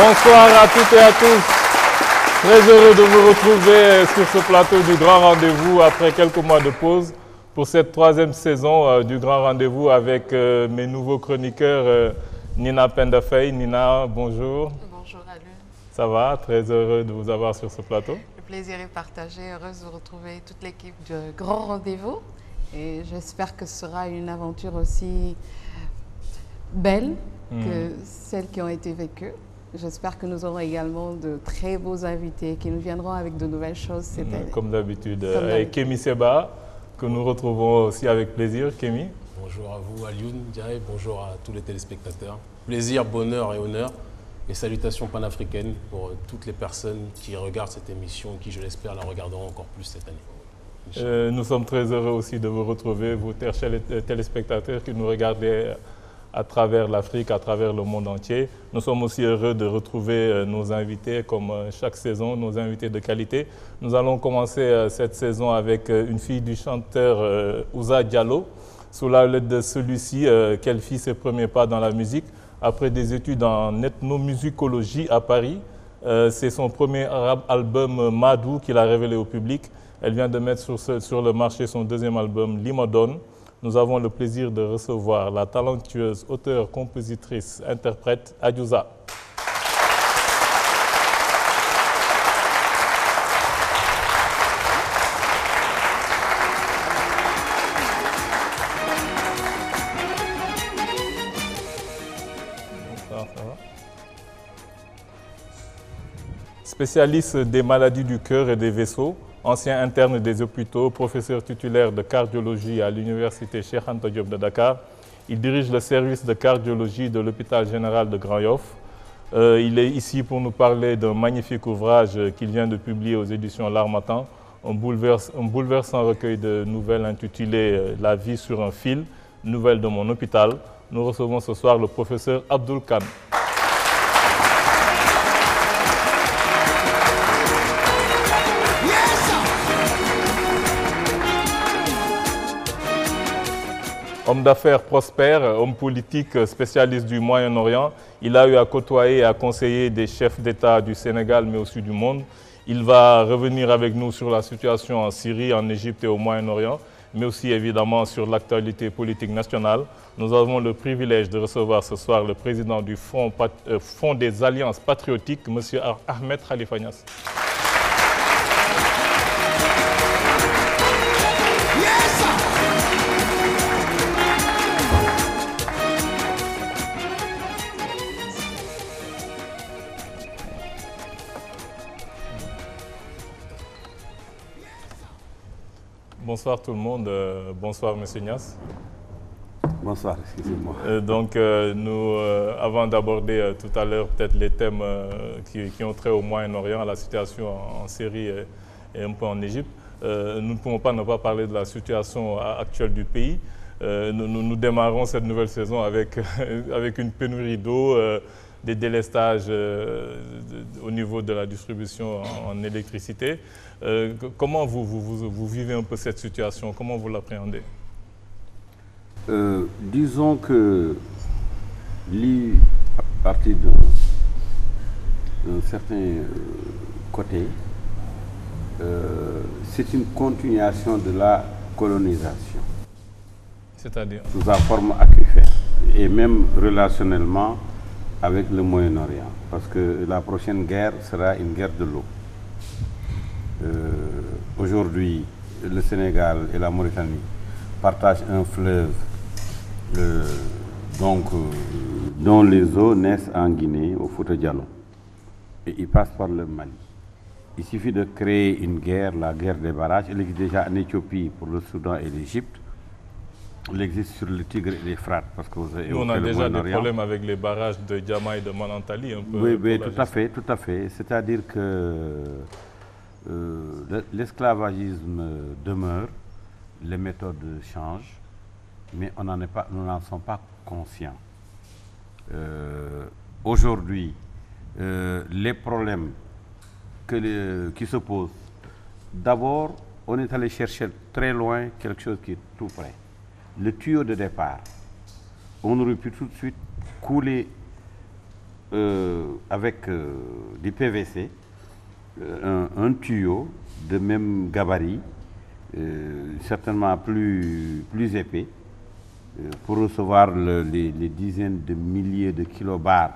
Bonsoir à toutes et à tous. Très heureux de vous retrouver sur ce plateau du Grand Rendez-vous après quelques mois de pause pour cette troisième saison du Grand Rendez-vous avec mes nouveaux chroniqueurs Nina Pendafei. Nina, bonjour. Bonjour Alun. Ça va? Très heureux de vous avoir sur ce plateau. Le plaisir est partagé. Heureuse de retrouver toute l'équipe du Grand Rendez-vous. Et j'espère que ce sera une aventure aussi belle que celles qui ont été vécues. J'espère que nous aurons également de très beaux invités qui nous viendront avec de nouvelles choses cette année. Comme d'habitude. Et Kémy Seba, que nous retrouvons aussi avec plaisir. Kémy. Bonjour à vous, Alioune Ndiaye. Bonjour à tous les téléspectateurs. Plaisir, bonheur et honneur. Et salutations panafricaines pour toutes les personnes qui regardent cette émission et qui, je l'espère, la regarderont encore plus cette année. Nous sommes très heureux aussi de vous retrouver, vous chers téléspectateurs qui nous regardez à travers l'Afrique, à travers le monde entier. Nous sommes aussi heureux de retrouver nos invités, comme chaque saison, nos invités de qualité. Nous allons commencer cette saison avec une fille du chanteur Ouza Diallo. Sous la houlette de celui-ci, qu'elle fit ses premiers pas dans la musique. Après des études en ethnomusicologie à Paris, c'est son premier album Madou qu'il a révélé au public. Elle vient de mettre sur le marché son deuxième album Limodone. Nous avons le plaisir de recevoir la talentueuse auteure, compositrice, interprète Adiouza. Spécialiste des maladies du cœur et des vaisseaux, ancien interne des hôpitaux, professeur titulaire de cardiologie à l'université Cheikh Anta Diop de Dakar. Il dirige le service de cardiologie de l'hôpital général de Grand Yoff. Il est ici pour nous parler d'un magnifique ouvrage qu'il vient de publier aux éditions L'Harmattan, un bouleversant recueil de nouvelles intitulé La vie sur un fil, nouvelles de mon hôpital. Nous recevons ce soir le professeur Abdoul Kane. Homme d'affaires prospère, homme politique spécialiste du Moyen-Orient, il a eu à côtoyer et à conseiller des chefs d'État du Sénégal mais aussi du monde. Il va revenir avec nous sur la situation en Syrie, en Égypte et au Moyen-Orient, mais aussi évidemment sur l'actualité politique nationale. Nous avons le privilège de recevoir ce soir le président du Fonds des Alliances Patriotiques, M. Ahmed Khalifa Niasse. Bonsoir tout le monde, bonsoir M. Niasse. Bonsoir, excusez-moi. Nous, avant d'aborder tout à l'heure peut-être les thèmes qui ont trait au Moyen-Orient, à la situation en Syrie et un peu en Égypte, nous ne pouvons pas ne pas parler de la situation actuelle du pays. Nous démarrons cette nouvelle saison avec une pénurie d'eau, des délestages au niveau de la distribution en électricité. Comment vous vivez un peu cette situation? Comment vous l'appréhendez? Disons que, à partir d'un certain côté, c'est une continuation de la colonisation. C'est-à-dire? Sous sa forme acufère, et même relationnellement avec le Moyen-Orient, parce que la prochaine guerre sera une guerre de l'eau. Aujourd'hui, le Sénégal et la Mauritanie partagent un fleuve dont les eaux naissent en Guinée, au Fouta Djallon, et ils passent par le Mali. Il suffit de créer une guerre, la guerre des barrages. Elle existe déjà en Éthiopie pour le Soudan et l'Égypte. Elle existe sur le Tigre et l'Euphrate, parce que vous avez on a déjà des problèmes avec les barrages de Diama et de Manantali. Oui, tout à fait. C'est-à-dire que l'esclavagisme demeure, les méthodes changent, mais nous n'en sommes pas conscients. Aujourd'hui, les problèmes qui se posent, d'abord, on est allé chercher très loin quelque chose qui est tout près. Le tuyau de départ, on aurait pu tout de suite couler avec du PVC, un tuyau de même gabarit, certainement plus épais, pour recevoir les dizaines de milliers de kilobars.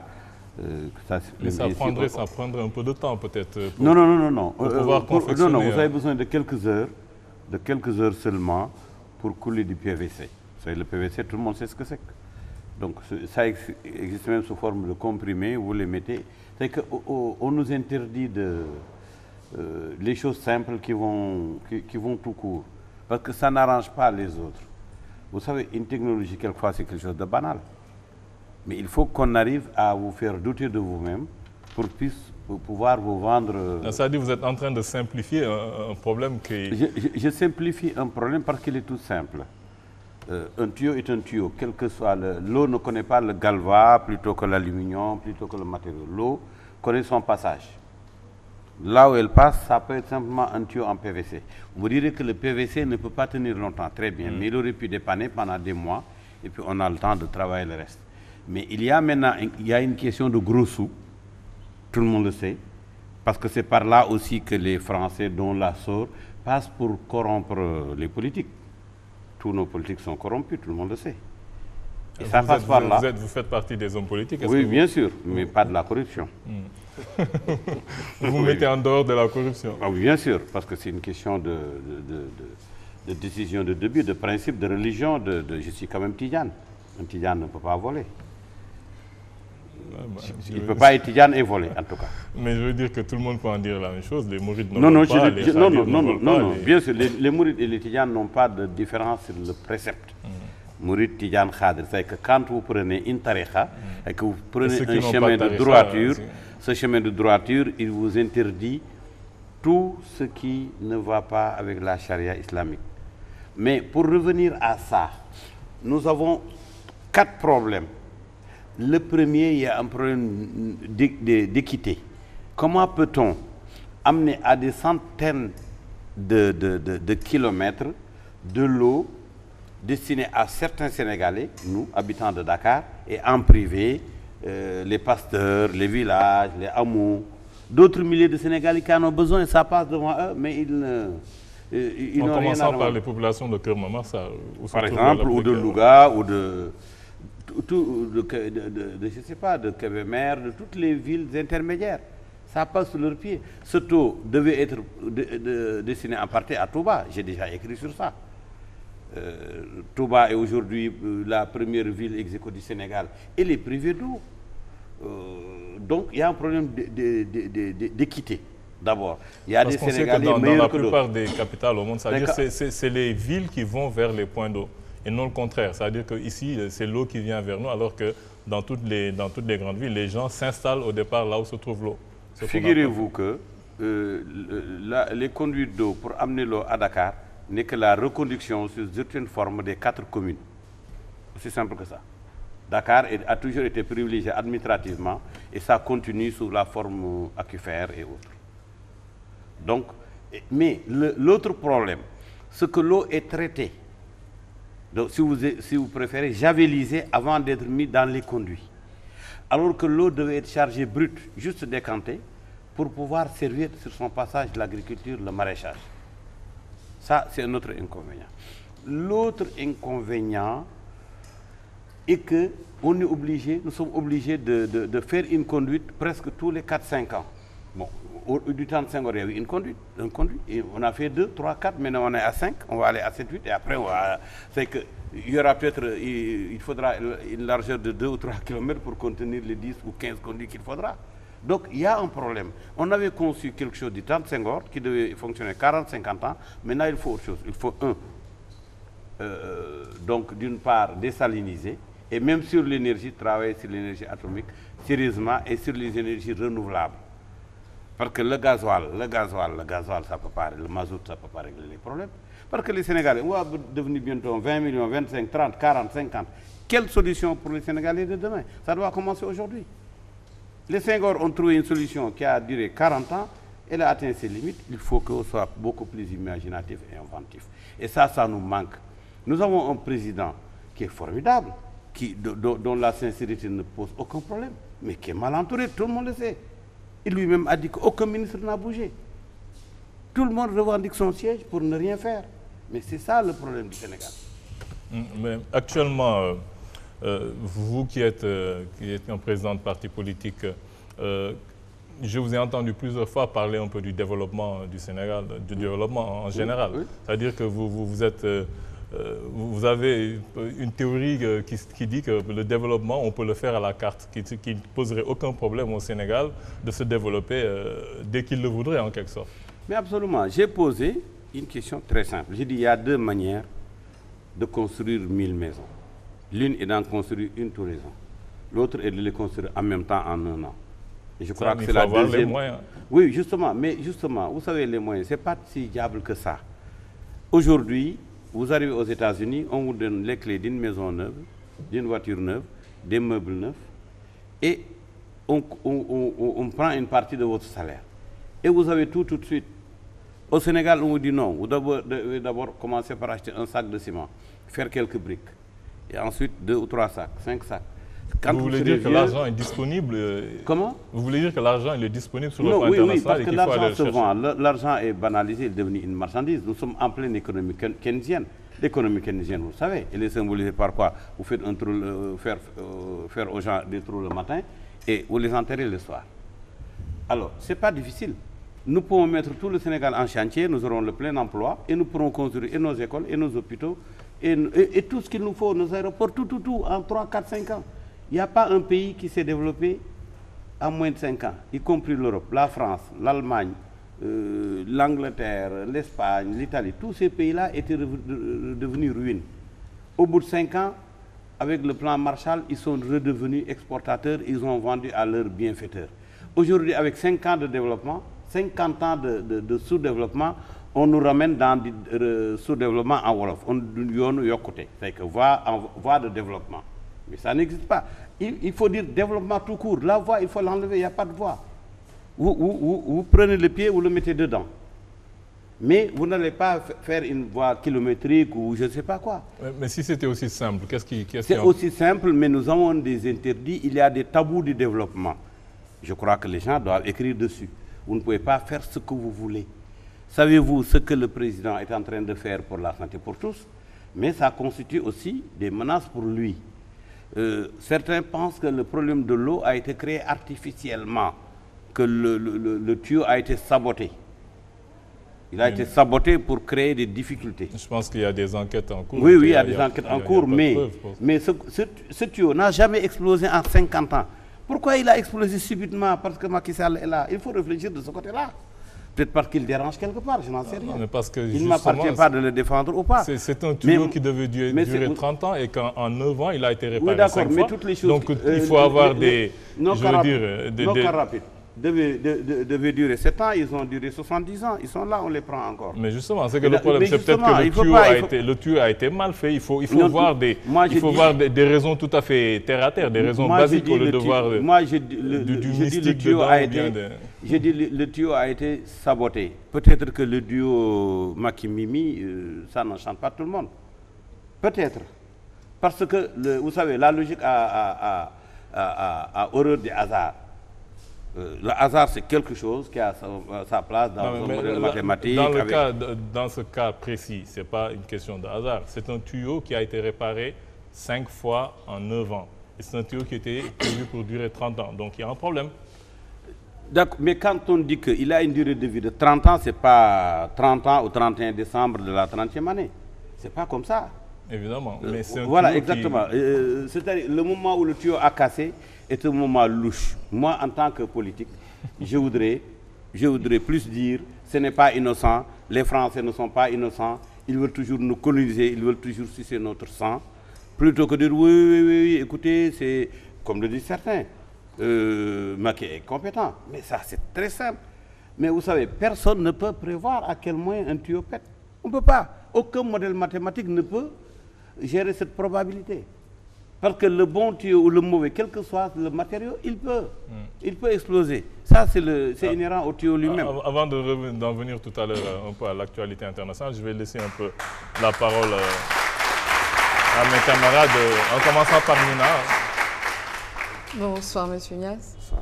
Mais ça prendrait un peu de temps peut-être. Non. Pour pouvoir confectionner. Non, vous avez besoin de quelques heures seulement pour couler du PVC. Vous savez, le PVC, tout le monde sait ce que c'est. Donc ça existe même sous forme de comprimé, vous les mettez. C'est qu'on nous interdit les choses simples qui vont tout court, parce que ça n'arrange pas les autres. Vous savez, une technologie, quelquefois, c'est quelque chose de banal. Mais il faut qu'on arrive à vous faire douter de vous-même pour pouvoir vous vendre... Ça dit, vous êtes en train de simplifier un problème qui... Je simplifie un problème parce qu'il est tout simple. Un tuyau est un tuyau, quel que soit l'eau ne connaît pas le galva plutôt que l'aluminium, plutôt que le matériau. L'eau connaît son passage. Là où elle passe, ça peut être simplement un tuyau en PVC. Vous direz que le PVC ne peut pas tenir longtemps, très bien, mais il aurait pu dépanner pendant des mois et puis on a le temps de travailler le reste. Mais il y a maintenant une question de gros sous, tout le monde le sait, parce que c'est par là aussi que les Français, dont la sort, passent pour corrompre les politiques. Tous nos politiques sont corrompus, tout le monde le sait. Et ça passe par là. Vous faites partie des hommes politiques? Oui, bien sûr, mais pas de la corruption. Vous mettez en dehors de la corruption? Ah, oui, bien sûr, parce que c'est une question de décision de début, de principe, de religion. Je suis quand même tidjane. Un tidjane ne peut pas voler. Il ne peut pas être tidjane et voler, en tout cas. Mais je veux dire que tout le monde peut en dire la même chose. Les mourides ne volent pas, les khadis ne volent pas. Bien sûr, les mourides et les tidjanes n'ont pas de différence sur le précepte. Mouride, tidjane, khadir, c'est que quand vous prenez une tariqa et que vous prenez un chemin de droiture, ce chemin de droiture, il vous interdit tout ce qui ne va pas avec la charia islamique. Mais pour revenir à ça, nous avons 4 problèmes. Le premier, il y a un problème d'équité. Comment peut-on amener à des centaines de kilomètres de l'eau destinée à certains Sénégalais, nous, habitants de Dakar, et en privé, les pasteurs, les villages, les hameaux, d'autres milliers de Sénégalais qui en ont besoin, ça passe devant eux, mais ils n'ont rien à... En commençant par les populations de Keur Mamarssa. Par exemple, ou de Louga, ou je sais pas, de Kébémer, de toutes les villes intermédiaires. Ça passe sous leurs pieds. Ce taux devait être destiné en partie à Touba. J'ai déjà écrit sur ça. Touba est aujourd'hui la première ville ex-aequo du Sénégal. Elle est privée d'eau. Donc il y a un problème d'équité. D'abord, il y a des Sénégalais meilleurs que d'autres. Dans la plupart des capitales au monde, c'est les villes qui vont vers les points d'eau. Et non le contraire. C'est-à-dire qu'ici, c'est l'eau qui vient vers nous, alors que dans toutes les grandes villes, les gens s'installent au départ là où se trouve l'eau. Figurez-vous que les conduites d'eau pour amener l'eau à Dakar n'est que la reconduction sur certaines formes des 4 communes. Aussi simple que ça. Dakar a toujours été privilégié administrativement et ça continue sous la forme aquifère et autres. Donc, mais l'autre problème, c'est que l'eau est traitée. Donc, si vous préférez, javelisée avant d'être mise dans les conduits. Alors que l'eau devait être chargée brute, juste décantée, pour pouvoir servir sur son passage l'agriculture, le maraîchage. Ça, c'est un autre inconvénient. L'autre inconvénient est que nous sommes obligés de faire une conduite presque tous les 4-5 ans. Bon, du temps de 5 ans, il y avait une conduite, et on a fait 2, 3, 4, maintenant on est à 5, on va aller à 7, 8, et après c'est que il y aura peut-être, il faudra une largeur de 2 ou 3 km pour contenir les 10 ou 15 conduits qu'il faudra. Donc il y a un problème. On avait conçu quelque chose du temps de Senghor qui devait fonctionner 40-50 ans, maintenant il faut autre chose. Il faut donc d'une part désaliniser, et même sur l'énergie, travailler sur l'énergie atomique sérieusement et sur les énergies renouvelables. Parce que le gasoil, ça peut pas, le mazout, ça ne peut pas régler les problèmes. Parce que les Sénégalais, on va devenir bientôt 20 millions, 25, 30, 40, 50. Quelle solution pour les Sénégalais de demain? Ça doit commencer aujourd'hui. Les Senghor ont trouvé une solution qui a duré 40 ans, elle a atteint ses limites. Il faut qu'on soit beaucoup plus imaginatif et inventif. Et ça nous manque. Nous avons un président qui est formidable, dont la sincérité ne pose aucun problème. mais qui est mal entouré, tout le monde le sait. Il lui-même a dit qu'aucun ministre n'a bougé. Tout le monde revendique son siège pour ne rien faire. Mais c'est ça le problème du Sénégal. Mais actuellement, vous qui êtes un président de parti politique, je vous ai entendu plusieurs fois parler un peu du développement du Sénégal, du développement en général. Oui. C'est-à-dire que vous avez une théorie qui dit que le développement, on peut le faire à la carte, qui ne poserait aucun problème au Sénégal de se développer dès qu'il le voudrait, en quelque sorte. Mais absolument. J'ai posé une question très simple. J'ai dit il y a deux manières de construire 1000 maisons. L'une est d'en construire une tous les ans. L'autre est de les construire en même temps en un an. Et je crois que c'est la deuxième. Les moyens. Oui, justement. Mais justement, vous savez, les moyens, ce n'est pas si diable que ça. Aujourd'hui, vous arrivez aux États-Unis, on vous donne les clés d'une maison neuve, d'une voiture neuve, des meubles neufs, et on prend une partie de votre salaire. Et vous avez tout de suite. Au Sénégal, on vous dit non. Vous devez d'abord commencer par acheter un sac de ciment, faire quelques briques, et ensuite 2 ou 3 sacs, 5 sacs. Quand vous voulez dire que l'argent est disponible? Comment? Vous voulez dire que l'argent est disponible sur le plan international? Oui, parce que l'argent se vend. L'argent est banalisé, il est devenu une marchandise. Nous sommes en pleine économie keynésienne. L'économie keynésienne, vous le savez, elle est symbolisée par quoi? Vous faites un trou, faire aux gens des trous le matin et vous les enterrez le soir. Alors, ce n'est pas difficile. Nous pouvons mettre tout le Sénégal en chantier, nous aurons le plein emploi et nous pourrons construire et nos écoles et nos hôpitaux et tout ce qu'il nous faut, nos aéroports, tout, en 3, 4, 5 ans. Il n'y a pas un pays qui s'est développé en moins de 5 ans, y compris l'Europe, la France, l'Allemagne, l'Angleterre, l'Espagne, l'Italie. Tous ces pays-là étaient devenus ruines. Au bout de 5 ans, avec le plan Marshall, ils sont redevenus exportateurs, ils ont vendu à leurs bienfaiteurs. Aujourd'hui, avec 5 ans de développement, 50 ans de sous-développement, on nous ramène dans du sous-développement en Wolof. On nous y côté, c'est que voie de développement. Mais ça n'existe pas. Il faut dire développement tout court. La voie, il faut l'enlever, il n'y a pas de voie. Vous prenez le pied, vous le mettez dedans. Mais vous n'allez pas faire une voie kilométrique ou je ne sais pas quoi. Mais si c'était aussi simple, c'est aussi simple, mais nous avons des interdits. Il y a des tabous du développement. Je crois que les gens doivent écrire dessus. Vous ne pouvez pas faire ce que vous voulez. Savez-vous ce que le président est en train de faire pour la santé pour tous? Mais ça constitue aussi des menaces pour lui. Certains pensent que le problème de l'eau a été créé artificiellement, que le tuyau a été saboté. Il a été saboté pour créer des difficultés. Je pense qu'il y a des enquêtes en cours. Oui, il y a des enquêtes en cours, mais ce tuyau n'a jamais explosé en 50 ans. Pourquoi il a explosé subitement? Parce que Macky Sall est là. Il faut réfléchir de ce côté-là. Peut-être parce qu'il dérange quelque part, je n'en sais rien. Mais parce que il ne m'appartient pas de le défendre ou pas. C'est un tuyau qui devait durer 30 ans et qu'en 9 ans, il a été réparé 5 fois. Oui, d'accord, mais toutes les choses... Donc il faut avoir des... Nos cars rapides devaient durer 7 ans, ils ont duré 70 ans. Ils sont là, on les prend encore. Mais justement, c'est que le problème, c'est peut-être que le tuyau a été mal fait. Il faut voir des raisons tout à fait terre-à-terre, des raisons basiques pour le devoir du mystique dedans. J'ai dit le tuyau a été saboté. Peut-être que le duo Macky-Mimi, ça n'enchante pas tout le monde. Peut-être. Parce que, vous savez, la logique a horreur des hasards. Le hasard, c'est quelque chose qui a sa place dans un modèle mathématique. Dans ce cas précis, ce n'est pas une question de hasard. C'est un tuyau qui a été réparé 5 fois en 9 ans. Et c'est un tuyau qui était prévu pour durer 30 ans. Donc il y a un problème. Mais quand on dit qu'il a une durée de vie de 30 ans, ce n'est pas 30 ans au 31 décembre de la 30e année. Ce n'est pas comme ça. Évidemment. Mais voilà, exactement. C'est-à-dire le moment où le tuyau a cassé est un moment louche. Moi, en tant que politique, je voudrais plus dire ce n'est pas innocent, les Français ne sont pas innocents, ils veulent toujours nous coloniser, ils veulent toujours sucer notre sang, plutôt que de dire oui, écoutez, c'est comme le disent certains, Macky est compétent. Mais ça, c'est très simple. Mais vous savez, personne ne peut prévoir à quel moyen un tuyau pète. On ne peut pas. Aucun modèle mathématique ne peut gérer cette probabilité. Parce que le bon tuyau ou le mauvais, quel que soit le matériau, il peut exploser. Ça, c'est inhérent au tuyau lui-même. Avant d'en venir tout à l'heure un peu à l'actualité internationale, je vais laisser un peu la parole à mes camarades, en commençant par Nina. Bonsoir, Monsieur Niasse. Bonsoir.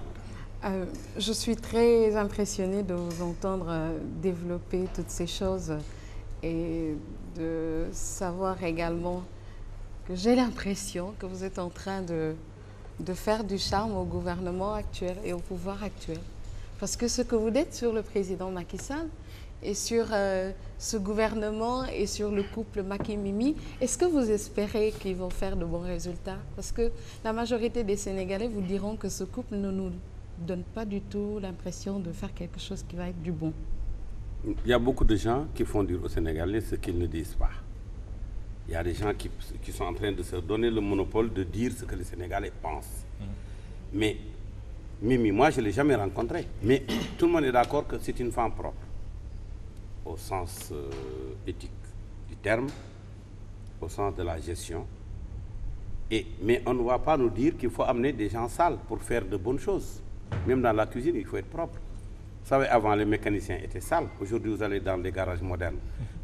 Je suis très impressionnée de vous entendre développer toutes ces choses et de savoir également que j'ai l'impression que vous êtes en train de faire du charme au gouvernement actuel et au pouvoir actuel. Parce que ce que vous dites sur le président Macky Sall et sur ce gouvernement et sur le couple Macky-Mimi, est-ce que vous espérez qu'ils vont faire de bons résultats? Parce que la majorité des Sénégalais vous diront que ce couple ne nous donne pas du tout l'impression de faire quelque chose qui va être du bon. Il y a beaucoup de gens qui font dire aux Sénégalais ce qu'ils ne disent pas. Il y a des gens qui sont en train de se donner le monopole de dire ce que les Sénégalais pensent. Mais Mimi, moi, je ne l'ai jamais rencontrée. Mais tout le monde est d'accord que c'est une femme propre, au sens éthique du terme, au sens de la gestion. Mais on ne va pas nous dire qu'il faut amener des gens sales pour faire de bonnes choses. Même dans la cuisine, il faut être propre. Vous savez, avant, les mécaniciens étaient sales. Aujourd'hui, vous allez dans des garages modernes.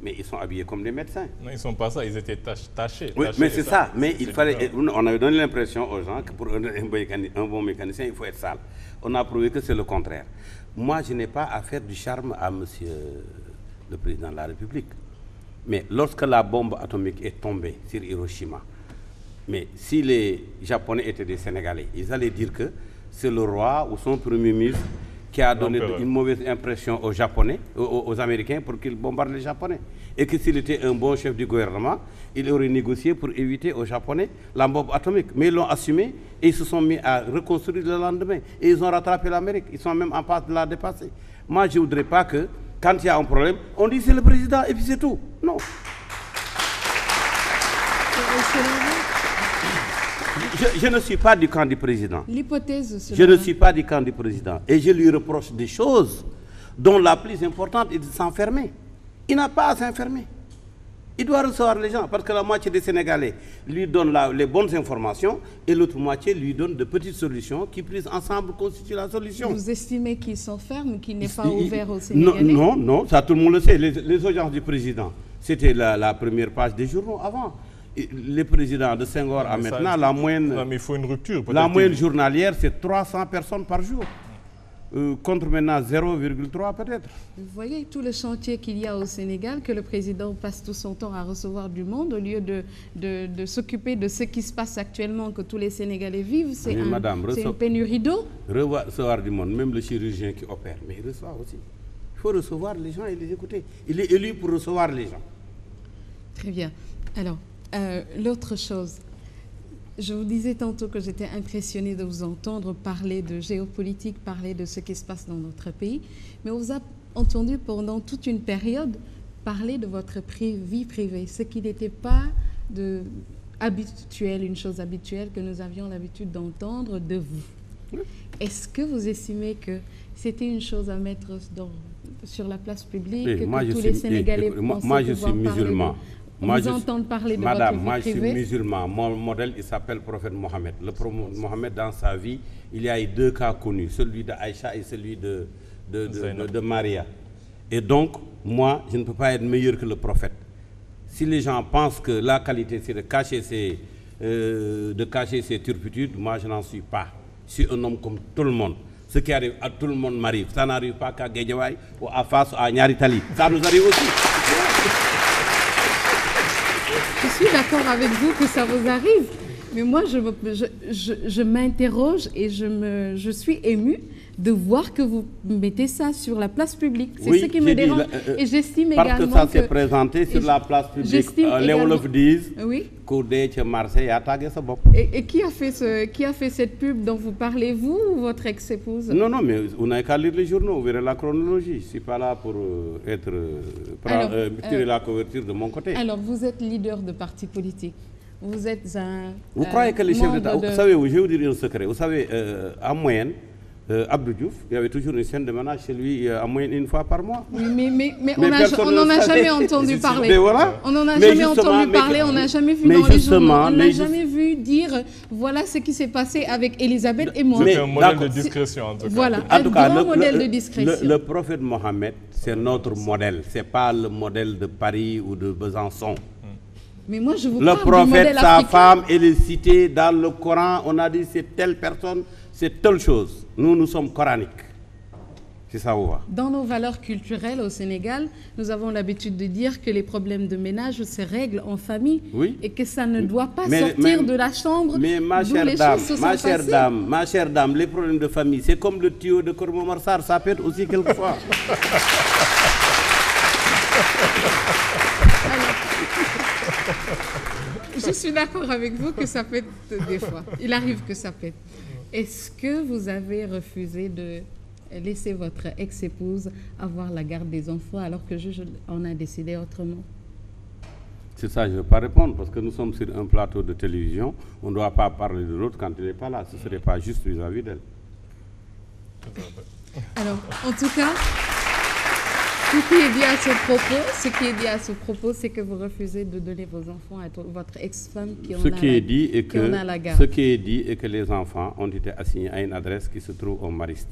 Mais ils sont habillés comme des médecins. Non, ils ne sont pas ça, ils étaient tachés. Oui, mais c'est ça. Mais il fallait, on avait donné l'impression aux gens que pour un bon mécanicien, il faut être sale. On a prouvé que c'est le contraire. Moi, je n'ai pas à faire du charme à monsieur le président de la République. Mais lorsque la bombe atomique est tombée sur Hiroshima, mais si les Japonais étaient des Sénégalais, ils allaient dire que c'est le roi ou son premier ministre qui a donné une mauvaise impression aux Japonais, aux Américains pour qu'ils bombardent les Japonais. Et que s'il était un bon chef du gouvernement, il aurait négocié pour éviter aux Japonais la bombe atomique. Mais ils l'ont assumé et ils se sont mis à reconstruire le lendemain. Et ils ont rattrapé l'Amérique. Ils sont même en passe de la dépasser. Moi, je ne voudrais pas que, quand il y a un problème, on dit c'est le président et puis c'est tout. Non. Je ne suis pas du camp du président. L'hypothèse, je ne suis pas du camp du président. Et je lui reproche des choses dont la plus importante est de s'enfermer. Il n'a pas à s'enfermer. Il doit recevoir les gens parce que la moitié des Sénégalais lui donnent les bonnes informations et l'autre moitié lui donne de petites solutions qui, prises ensemble, constituent la solution. Vous estimez qu'il s'enferme, qu'il n'est pas ouvert aux Sénégalais? Non, ça tout le monde le sait. Les audiences du président, c'était la première page des journaux avant. Les présidents de Senghor à maintenant, la moyenne, non, mais il faut une rupture, la moyenne journalière, c'est 300 personnes par jour. Contre maintenant 0,3 peut-être. Vous voyez tout le chantier qu'il y a au Sénégal, que le président passe tout son temps à recevoir du monde au lieu de s'occuper de ce qui se passe actuellement, que tous les Sénégalais vivent. C'est une pénurie d'eau. Recevoir du monde, même le chirurgien qui opère, mais il reçoit aussi. Il faut recevoir les gens et les écouter. Il est élu pour recevoir les gens. Très bien. Alors, l'autre chose, je vous disais tantôt que j'étais impressionnée de vous entendre parler de géopolitique, parler de ce qui se passe dans notre pays, mais on vous a entendu pendant toute une période parler de votre vie privée, ce qui n'était pas habituel, une chose habituelle que nous avions l'habitude d'entendre de vous. Est-ce que vous estimez que c'était une chose à mettre sur la place publique, que tous les Sénégalais pensaient moi, je suis musulman. Parler de Madame, votre moi vie je suis privée. musulman. Mon modèle, il s'appelle prophète Mohammed. Le prophète Mohammed, dans sa vie, il y a eu deux cas connus, celui de Aïcha et celui de Maria. Et donc, moi, je ne peux pas être meilleur que le prophète. Si les gens pensent que la qualité, c'est de cacher ses turpitudes, moi, je n'en suis pas. Je suis un homme comme tout le monde. Ce qui arrive à tout le monde m'arrive. Ça n'arrive pas qu'à Guédiawaye ou à Fass ou à Niaritali. Ça nous arrive aussi. Je suis d'accord avec vous que ça vous arrive, mais moi je m'interroge et je suis émue de voir que vous mettez ça sur la place publique. C'est ce qui me dérange. Et j'estime également que... Parce que ça s'est présenté sur la place publique. Les Wolofs disent que Marseille a tagué sa bopp. Et qui a fait cette pub dont vous parlez, vous ou votre ex-épouse? Non, mais vous n'avez qu'à lire les journaux, vous verrez la chronologie. Je ne suis pas là pour tirer la couverture de mon côté. Alors, vous êtes leader de parti politique. Vous êtes un... Vous croyez que les chefs d'État... Vous savez, je vais vous dire un secret. Vous savez, en moyenne, Abdou Diouf, il y avait toujours une scène de ménage chez lui en moyenne une fois par mois. Oui, mais on n'en a jamais entendu parler. Mais voilà. On n'en a jamais entendu parler, on n'a jamais vu dans les journaux, on n'a jamais vu dire voilà ce qui s'est passé avec Elisabeth et moi. C'est un modèle de discrétion en tout cas. Voilà, un grand modèle de discrétion. Le prophète Mohammed, c'est notre modèle, c'est pas le modèle de Paris ou de Besançon. Mais moi, je vous Le parle du prophète, modèle sa africain. femme, elle est citée dans le Coran. On a dit c'est telle personne, c'est telle chose. Nous sommes coraniques. C'est ça, où va. Dans nos valeurs culturelles au Sénégal, nous avons l'habitude de dire que les problèmes de ménage se règlent en famille et que ça ne doit pas sortir de la chambre. Mais ma chère dame, les problèmes de famille, c'est comme le tuyau de Kormo Marsar, ça pète aussi quelquefois. Je suis d'accord avec vous que ça pète des fois. Il arrive que ça pète. Est-ce que vous avez refusé de laisser votre ex-épouse avoir la garde des enfants alors que le juge en a décidé autrement? C'est ça, je ne veux pas répondre parce que nous sommes sur un plateau de télévision. On ne doit pas parler de l'autre quand il n'est pas là. Ce ne serait pas juste vis-à-vis d'elle. Alors, en tout cas, ce qui est dit à ce propos, c'est que vous refusez de donner vos enfants à votre ex-femme qui en a la garde. Ce qui est dit est que les enfants ont été assignés à une adresse qui se trouve au Mariste.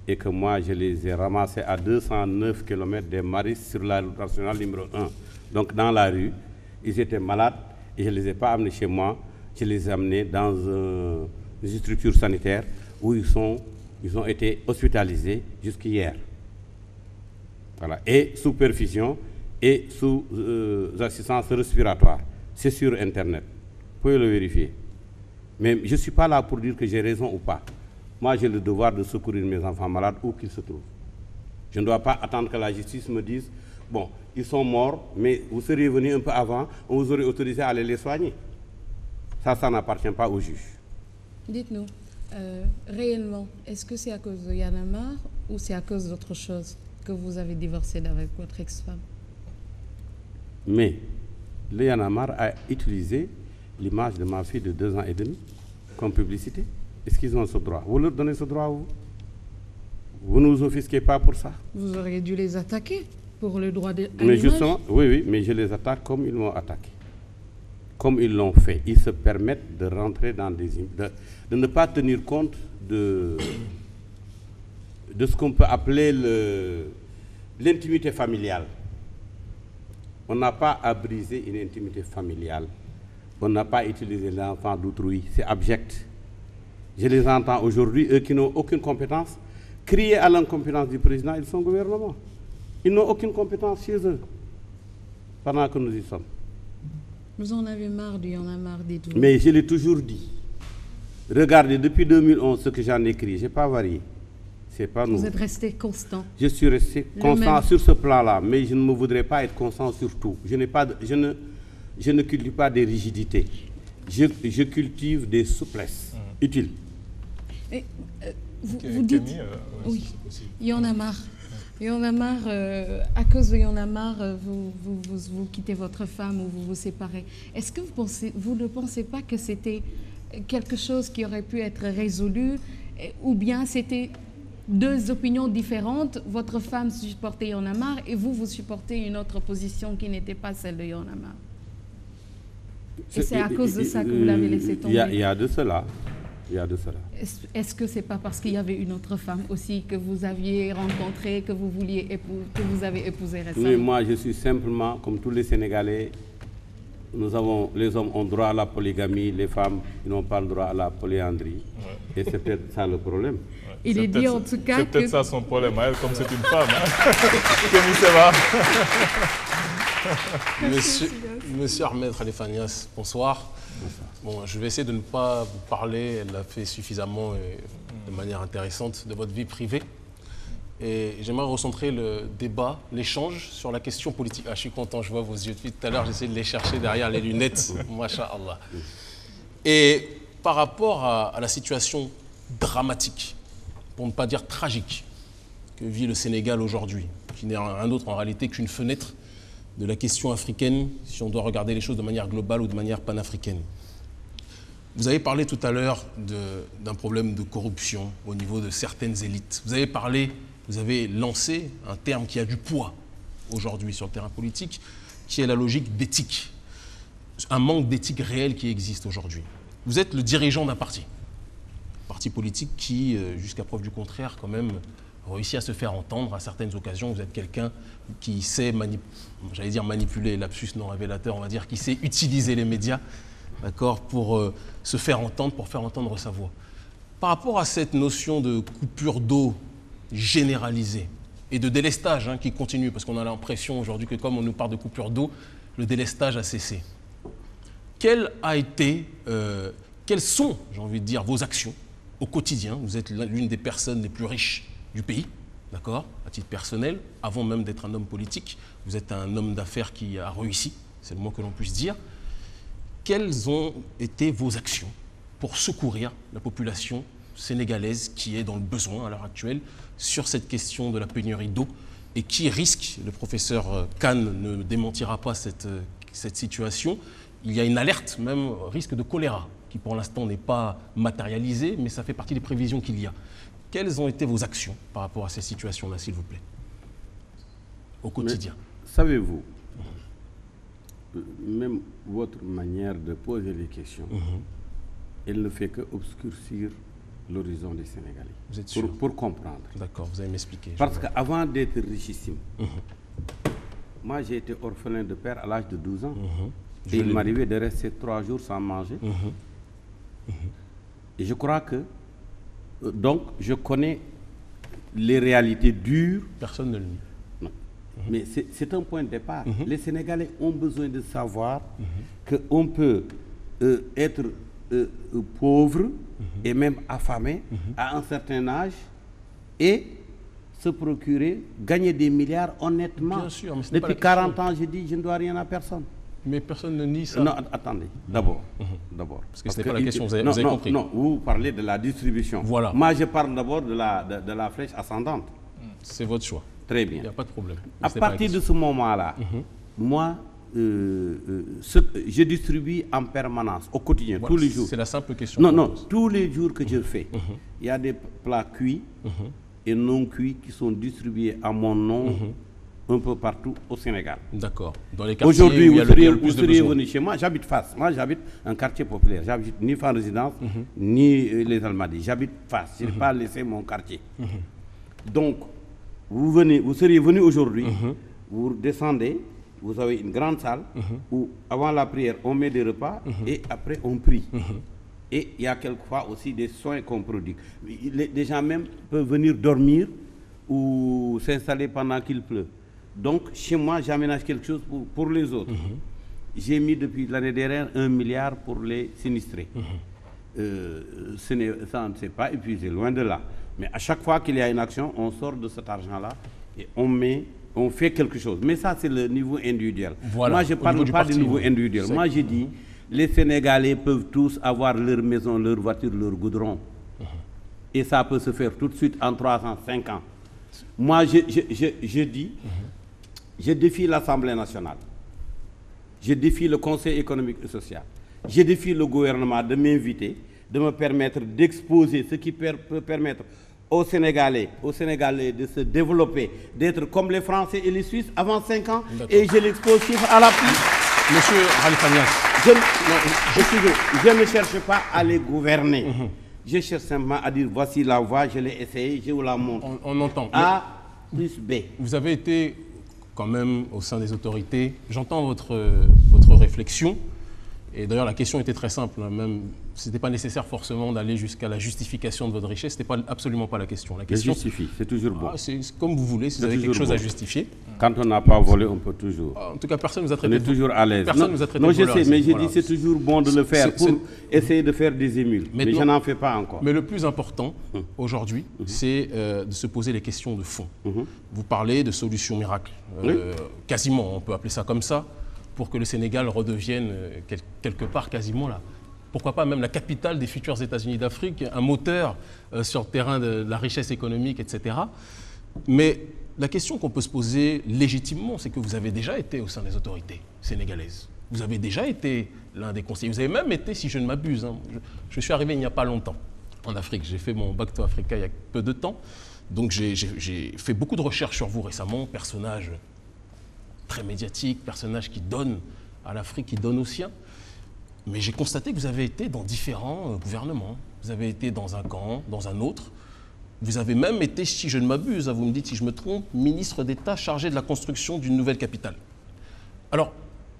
Et que moi, je les ai ramassés à 209 km des Maristes sur la route nationale numéro 1. Donc, dans la rue, ils étaient malades et je ne les ai pas amenés chez moi. Je les ai amenés dans une structure sanitaire où ils ont été hospitalisés jusqu'hier. Voilà. Et sous perfusion et sous assistance respiratoire. C'est sur Internet. Vous pouvez le vérifier. Mais je ne suis pas là pour dire que j'ai raison ou pas. Moi, j'ai le devoir de secourir mes enfants malades où qu'ils se trouvent. Je ne dois pas attendre que la justice me dise « Bon, ils sont morts, mais vous seriez venu un peu avant, on vous aurait autorisé à aller les soigner. » Ça n'appartient pas au juge. Dites-nous, réellement, est-ce que c'est à cause de Y'en a marre ou c'est à cause d'autre chose que vous avez divorcé avec votre ex-femme? Mais le Y'en a marre a utilisé l'image de ma fille de 2 ans et demi comme publicité. Est-ce qu'ils ont ce droit? Vous leur donnez ce droit, vous? Vous ne vous offusquez pas pour ça? Vous auriez dû les attaquer pour le droit de Mais justement, oui, mais je les attaque comme ils m'ont attaqué. Comme ils l'ont fait. Ils se permettent de rentrer dans de ne pas tenir compte de ce qu'on peut appeler l'intimité familiale. On n'a pas à briser une intimité familiale. On n'a pas à utiliser l'enfant d'autrui. C'est abject. Je les entends aujourd'hui, eux qui n'ont aucune compétence, crier à l'incompétence du président et de son gouvernement. Ils n'ont aucune compétence chez eux, pendant que nous y sommes. Vous en avez marre du Y'en a marre, dites-vous. Mais je l'ai toujours dit. Regardez, depuis 2011, ce que j'en ai écrit, je n'ai pas varié. C'est pas nous. Vous êtes resté constant. Je suis resté constant sur ce plan-là, mais je ne me voudrais pas être constant sur tout. Je ne cultive pas des rigidités. Je cultive des souplesses utiles. Et, vous dites, oui, il y en a marre. Il y en a marre, à cause de Y'en a marre, vous quittez votre femme ou vous vous séparez. Est-ce que vous ne pensez pas que c'était quelque chose qui aurait pu être résolu ou bien c'était 2 opinions différentes? Votre femme supportait Y'en a marre et vous supportez une autre position qui n'était pas celle de Y'en a marre. Et c'est à cause de ça que vous l'avez laissé tomber. Il y a de cela. Il y a de cela. Est-ce que c'est pas parce qu'il y avait une autre femme aussi que vous aviez rencontrée, que vous vouliez que vous avez épousée récemment? Oui, moi je suis simplement, comme tous les Sénégalais, les hommes ont droit à la polygamie, les femmes n'ont pas le droit à la polyandrie. Ouais. Et c'est peut-être ça le problème. Ouais. Il est dit en tout cas c'est peut-être ça son problème, elle, comme c'est une femme. Monsieur Ahmed Khalifanias, bonsoir. Bon, je vais essayer de ne pas vous parler, elle l'a fait suffisamment et de manière intéressante, de votre vie privée. Et j'aimerais recentrer le débat, l'échange sur la question politique. Ah, je suis content, je vois vos yeux depuis tout à l'heure, j'essaie de les chercher derrière les lunettes. Masha'Allah. Et par rapport à la situation dramatique, pour ne pas dire tragique, que vit le Sénégal aujourd'hui, qui n'est rien d'autre en réalité qu'une fenêtre de la question africaine, si on doit regarder les choses de manière globale ou de manière panafricaine. Vous avez parlé tout à l'heure d'un problème de corruption au niveau de certaines élites. Vous avez lancé un terme qui a du poids aujourd'hui sur le terrain politique, qui est la logique d'éthique. Un manque d'éthique réelle qui existe aujourd'hui. Vous êtes le dirigeant d'un parti politique qui, jusqu'à preuve du contraire, quand même, réussi à se faire entendre à certaines occasions. Vous êtes quelqu'un qui sait, j'allais dire manipuler, lapsus non révélateur, on va dire, qui sait utiliser les médias, d'accord, pour se faire entendre, pour faire entendre sa voix. Par rapport à cette notion de coupure d'eau généralisée et de délestage qui continue, parce qu'on a l'impression aujourd'hui que comme on nous parle de coupure d'eau, le délestage a cessé. Quelles sont, j'ai envie de dire, vos actions au quotidien? Vous êtes l'une des personnes les plus riches du pays, d'accord, à titre personnel, avant même d'être un homme politique. Vous êtes un homme d'affaires qui a réussi, c'est le mot que l'on puisse dire. Quelles ont été vos actions pour secourir la population sénégalaise qui est dans le besoin à l'heure actuelle sur cette question de la pénurie d'eau et qui risque, le professeur Kane ne démentira pas cette situation, il y a une alerte même risque de choléra qui pour l'instant n'est pas matérialisée, mais ça fait partie des prévisions qu'il y a. Quelles ont été vos actions par rapport à ces situations-là, s'il vous plaît, au quotidien? Savez-vous, même votre manière de poser les questions, elle ne fait que obscurcir l'horizon des Sénégalais. Vous êtes sûr? Pour comprendre. D'accord, vous allez m'expliquer. Parce qu'avant d'être richissime, moi j'ai été orphelin de père à l'âge de 12 ans. Et il m'arrivait de rester 3 jours sans manger. Et je crois que, donc, je connais les réalités dures. Personne ne le nie. Non. Mais c'est un point de départ. Les Sénégalais ont besoin de savoir qu'on peut être pauvre et même affamé à un certain âge et se procurer, gagner des milliards honnêtement. Bien sûr, mais ce n'est pas Depuis la 40 ans, je dis, je ne dois rien à personne. Mais personne ne nie ça. Non, attendez, d'abord. Parce que ce n'est pas la question, vous avez compris. Non, vous parlez de la distribution. Voilà. Moi, je parle d'abord de la flèche ascendante. C'est votre choix. Très bien. Il n'y a pas de problème. À partir de ce moment-là, moi, je distribue en permanence, au quotidien, Voilà, tous les jours. C'est la simple question. Non, tous les jours que je fais, il y a des plats cuits et non cuits qui sont distribués à mon nom un peu partout au Sénégal. D'accord. Dans les quartiers aujourd'hui, où il y a vous seriez venu chez moi, j'habite Fass. Moi, j'habite un quartier populaire. J'habite ni Fann Résidence, ni les Almadies. J'habite Fass. Je n'ai pas laissé mon quartier. Donc, vous seriez venu aujourd'hui, vous descendez, vous avez une grande salle où, avant la prière, on met des repas et après, on prie. Et il y a quelquefois aussi des soins qu'on produit. Les gens même peuvent venir dormir ou s'installer pendant qu'il pleut. Donc, chez moi, j'aménage quelque chose pour les autres. J'ai mis depuis l'année dernière 1 milliard pour les sinistrés. Ça ne s'est pas épuisé, loin de là. Mais à chaque fois qu'il y a une action, on sort de cet argent-là et on fait quelque chose. Mais ça, c'est le niveau individuel. Voilà. Moi, je ne parle pas du niveau individuel. Moi, je dis, les Sénégalais peuvent tous avoir leur maison, leur voiture, leur goudron. Et ça peut se faire tout de suite en 305 ans. Moi, je dis, je défie l'Assemblée nationale. Je défie le Conseil économique et social. Je défie le gouvernement de m'inviter, de me permettre d'exposer ce qui peut permettre aux Sénégalais de se développer, d'être comme les Français et les Suisses avant 5 ans. Et je l'expose à l'appui. Monsieur Khalifa Niasse, je ne cherche pas à les gouverner. Je cherche simplement à dire, voici la voie, je l'ai essayé, je vous la montre. On entend. A plus B. Vous avez été quand même au sein des autorités. J'entends votre réflexion. Et d'ailleurs, la question était très simple. Même, ce n'était pas nécessaire forcément d'aller jusqu'à la justification de votre richesse. Ce n'était absolument pas la question. La question, je justifie, c'est toujours bon. C'est comme vous voulez, si vous avez quelque chose à justifier. Quand on n'a pas volé, on peut toujours. En tout cas, personne ne vous a traité de toujours à l'aise. Personne ne vous a traité de voleur. Non, je sais, mais j'ai dit c'est toujours bon de le faire pour essayer de faire des émules. Mais je n'en fais pas encore. Mais le plus important aujourd'hui, c'est de se poser les questions de fond. Vous parlez de solutions miracles. Quasiment, on peut appeler ça comme ça, pour que le Sénégal redevienne quelque part quasiment là. Pourquoi pas même la capitale des futurs États-Unis d'Afrique, un moteur sur le terrain de la richesse économique, etc. Mais la question qu'on peut se poser légitimement, c'est que vous avez déjà été au sein des autorités sénégalaises. Vous avez déjà été l'un des conseillers. Vous avez même été, si je ne m'abuse, je suis arrivé il n'y a pas longtemps en Afrique. J'ai fait mon Back to Africa il y a peu de temps. Donc j'ai fait beaucoup de recherches sur vous récemment, personnage très médiatique, personnage qui donne à l'Afrique, qui donne aux siens. Mais j'ai constaté que vous avez été dans différents gouvernements. Vous avez été dans un camp, dans un autre. Vous avez même été, si je ne m'abuse, vous me dites si je me trompe, ministre d'État chargé de la construction d'une nouvelle capitale. Alors,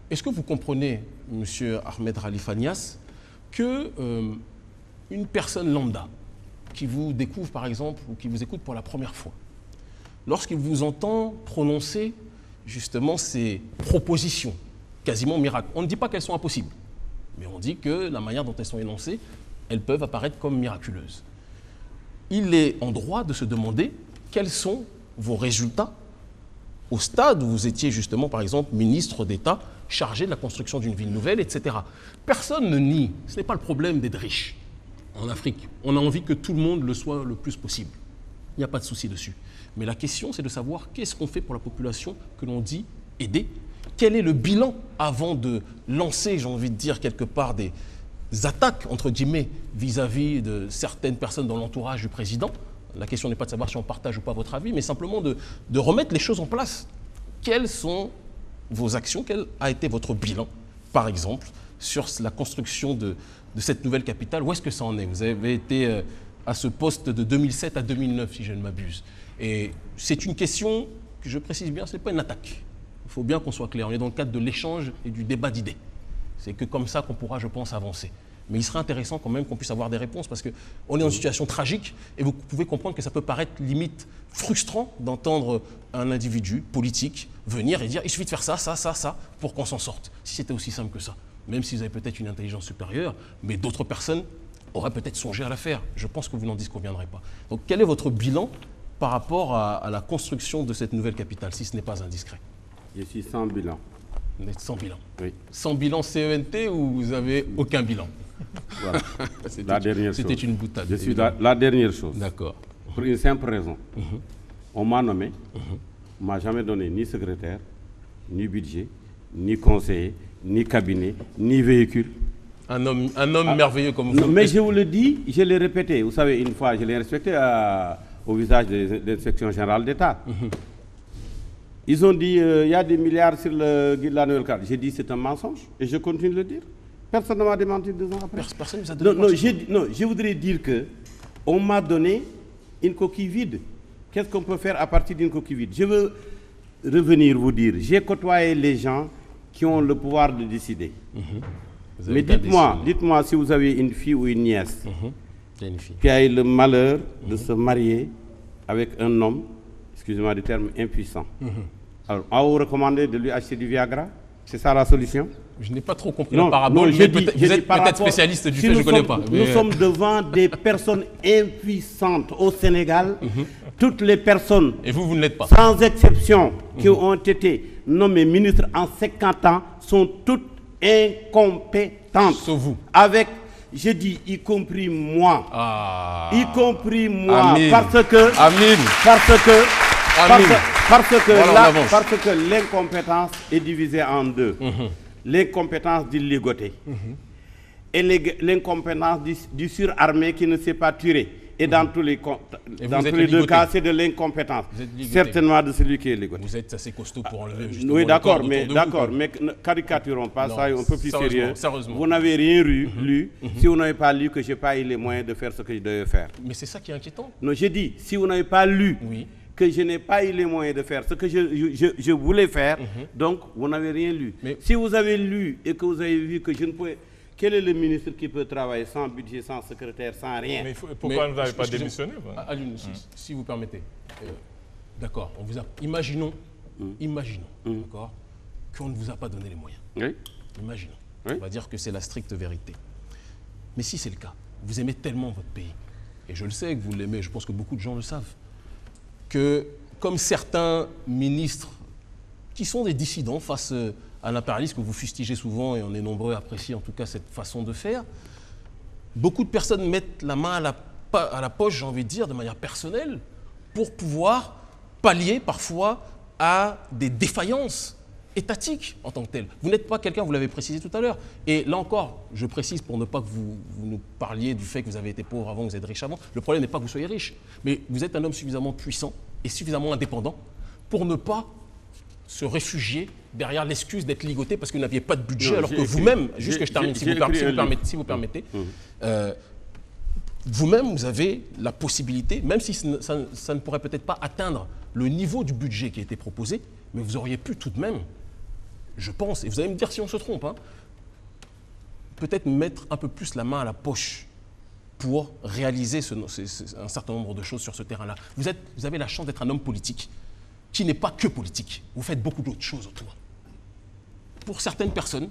est-ce que vous comprenez, monsieur Ahmed Khalifa Niasse, que une personne lambda qui vous découvre, par exemple, ou qui vous écoute pour la première fois, lorsqu'il vous entend prononcer justement ces propositions, quasiment miracles, on ne dit pas qu'elles sont impossibles, mais on dit que la manière dont elles sont énoncées, elles peuvent apparaître comme miraculeuses. Il est en droit de se demander quels sont vos résultats au stade où vous étiez justement, par exemple, ministre d'État chargé de la construction d'une ville nouvelle, etc. Personne ne nie, ce n'est pas le problème d'être riche en Afrique. On a envie que tout le monde le soit le plus possible. Il n'y a pas de souci dessus. Mais la question, c'est de savoir qu'est-ce qu'on fait pour la population que l'on dit aider. Quel est le bilan avant de lancer, j'ai envie de dire, quelque part des attaques, entre guillemets, vis-à-vis de certaines personnes dans l'entourage du président. La question n'est pas de savoir si on partage ou pas votre avis, mais simplement de remettre les choses en place. Quelles sont vos actions? Quel a été votre bilan, par exemple, sur la construction de cette nouvelle capitale? Où est-ce que ça en est? Vous avez été à ce poste de 2007 à 2009, si je ne m'abuse. Et c'est une question que je précise bien, ce n'est pas une attaque. Il faut bien qu'on soit clair. On est dans le cadre de l'échange et du débat d'idées. C'est que comme ça qu'on pourra, je pense, avancer. Mais il serait intéressant quand même qu'on puisse avoir des réponses parce qu'on est dans une situation tragique et vous pouvez comprendre que ça peut paraître limite frustrant d'entendre un individu politique venir et dire il suffit de faire ça, ça, ça, ça pour qu'on s'en sorte. Si c'était aussi simple que ça, même si vous avez peut-être une intelligence supérieure, mais d'autres personnes auraient peut-être songé à la faire. Je pense que vous n'en disconviendrez pas. Donc quel est votre bilan par rapport à la construction de cette nouvelle capitale, si ce n'est pas indiscret? Je suis sans bilan. Vous êtes sans bilan. Oui. Sans bilan CENT ou vous n'avez aucun bilan? Voilà. La dernière chose. C'était une boutade. Je suis la dernière chose. D'accord. Pour une simple raison. On m'a nommé, on ne m'a jamais donné ni secrétaire, ni budget, ni conseiller, ni cabinet, ni véhicule. Un homme merveilleux comme vous. Non, mais je vous le dis, je l'ai répété. Vous savez, une fois, je l'ai respecté au visage de l'inspection générale d'État. Ils ont dit il y a des milliards sur le guide de la nouvelle carte. J'ai dit c'est un mensonge et je continue de le dire. Personne ne m'a démenti 2 ans après. Personne ne vous a donné non, je voudrais dire qu'on m'a donné une coquille vide. Qu'est-ce qu'on peut faire à partir d'une coquille vide? Je veux revenir vous dire, j'ai côtoyé les gens qui ont le pouvoir de décider. Mais dites-moi si vous avez une fille ou une nièce qui a eu le malheur de se marier avec un homme, excusez-moi du terme, impuissant. Alors, on va vous recommander de lui acheter du Viagra? C'est ça la solution? Je n'ai pas trop compris la parabole, mais vous êtes peut-être spécialiste du fait, je ne connais pas. Nous sommes devant des personnes impuissantes au Sénégal. Toutes les personnes, et vous ne l'êtes pas, sans exception, qui ont été nommées ministres en 50 ans, sont toutes incompétentes. Sauf vous. Avec, je dis, y compris moi. Y compris moi. Amin. Parce que l'incompétence est divisée en 2. L'incompétence du ligoté et l'incompétence du surarmé qui ne sait pas tuer. Et dans tous les, tous les 2 cas, c'est de l'incompétence. Certainement de celui qui est ligoté. Vous êtes assez costaud pour enlever justement. Oui, d'accord, mais caricaturons pas, ça un peu plus sérieux. Vous n'avez rien lu si vous n'avez pas lu que je n'ai pas eu les moyens de faire ce que je devais faire. Mais c'est ça qui est inquiétant. Non, j'ai dit, si vous n'avez pas lu que je n'ai pas eu les moyens de faire ce que je voulais faire, donc vous n'avez rien lu. Mais si vous avez lu et que vous avez vu que je ne pouvais... Quel est le ministre qui peut travailler sans budget, sans secrétaire, sans rien? Mais pourquoi vous n'avez pas démissionné? Alioune, si vous permettez. D'accord, imaginons, d'accord, qu'on ne vous a pas donné les moyens. Oui. Imaginons. On va dire que c'est la stricte vérité. Mais si c'est le cas, vous aimez tellement votre pays, et je le sais que vous l'aimez, je pense que beaucoup de gens le savent, que comme certains ministres qui sont des dissidents face à l'impérialisme que vous fustigez souvent, et on est nombreux à apprécier en tout cas cette façon de faire, beaucoup de personnes mettent la main à la poche, j'ai envie de dire, de manière personnelle, pour pouvoir pallier parfois à des défaillances étatiques en tant que telles. Vous n'êtes pas quelqu'un, vous l'avez précisé tout à l'heure, et là encore, je précise pour ne pas que vous nous parliez du fait que vous avez été pauvre avant, que vous êtes riche avant, le problème n'est pas que vous soyez riche, mais vous êtes un homme suffisamment puissant et suffisamment indépendant pour ne pas se réfugier derrière l'excuse d'être ligoté parce que vous n'aviez pas de budget, alors que vous-même, juste que je termine, si vous permettez, vous-même, vous avez la possibilité, même si ça ne pourrait peut-être pas atteindre le niveau du budget qui a été proposé, mais vous auriez pu tout de même, je pense, et vous allez me dire si on se trompe, hein, peut-être mettre un peu plus la main à la poche pour réaliser un certain nombre de choses sur ce terrain-là. Vous avez la chance d'être un homme politique qui n'est pas que politique. Vous faites beaucoup d'autres choses autour. Pour certaines personnes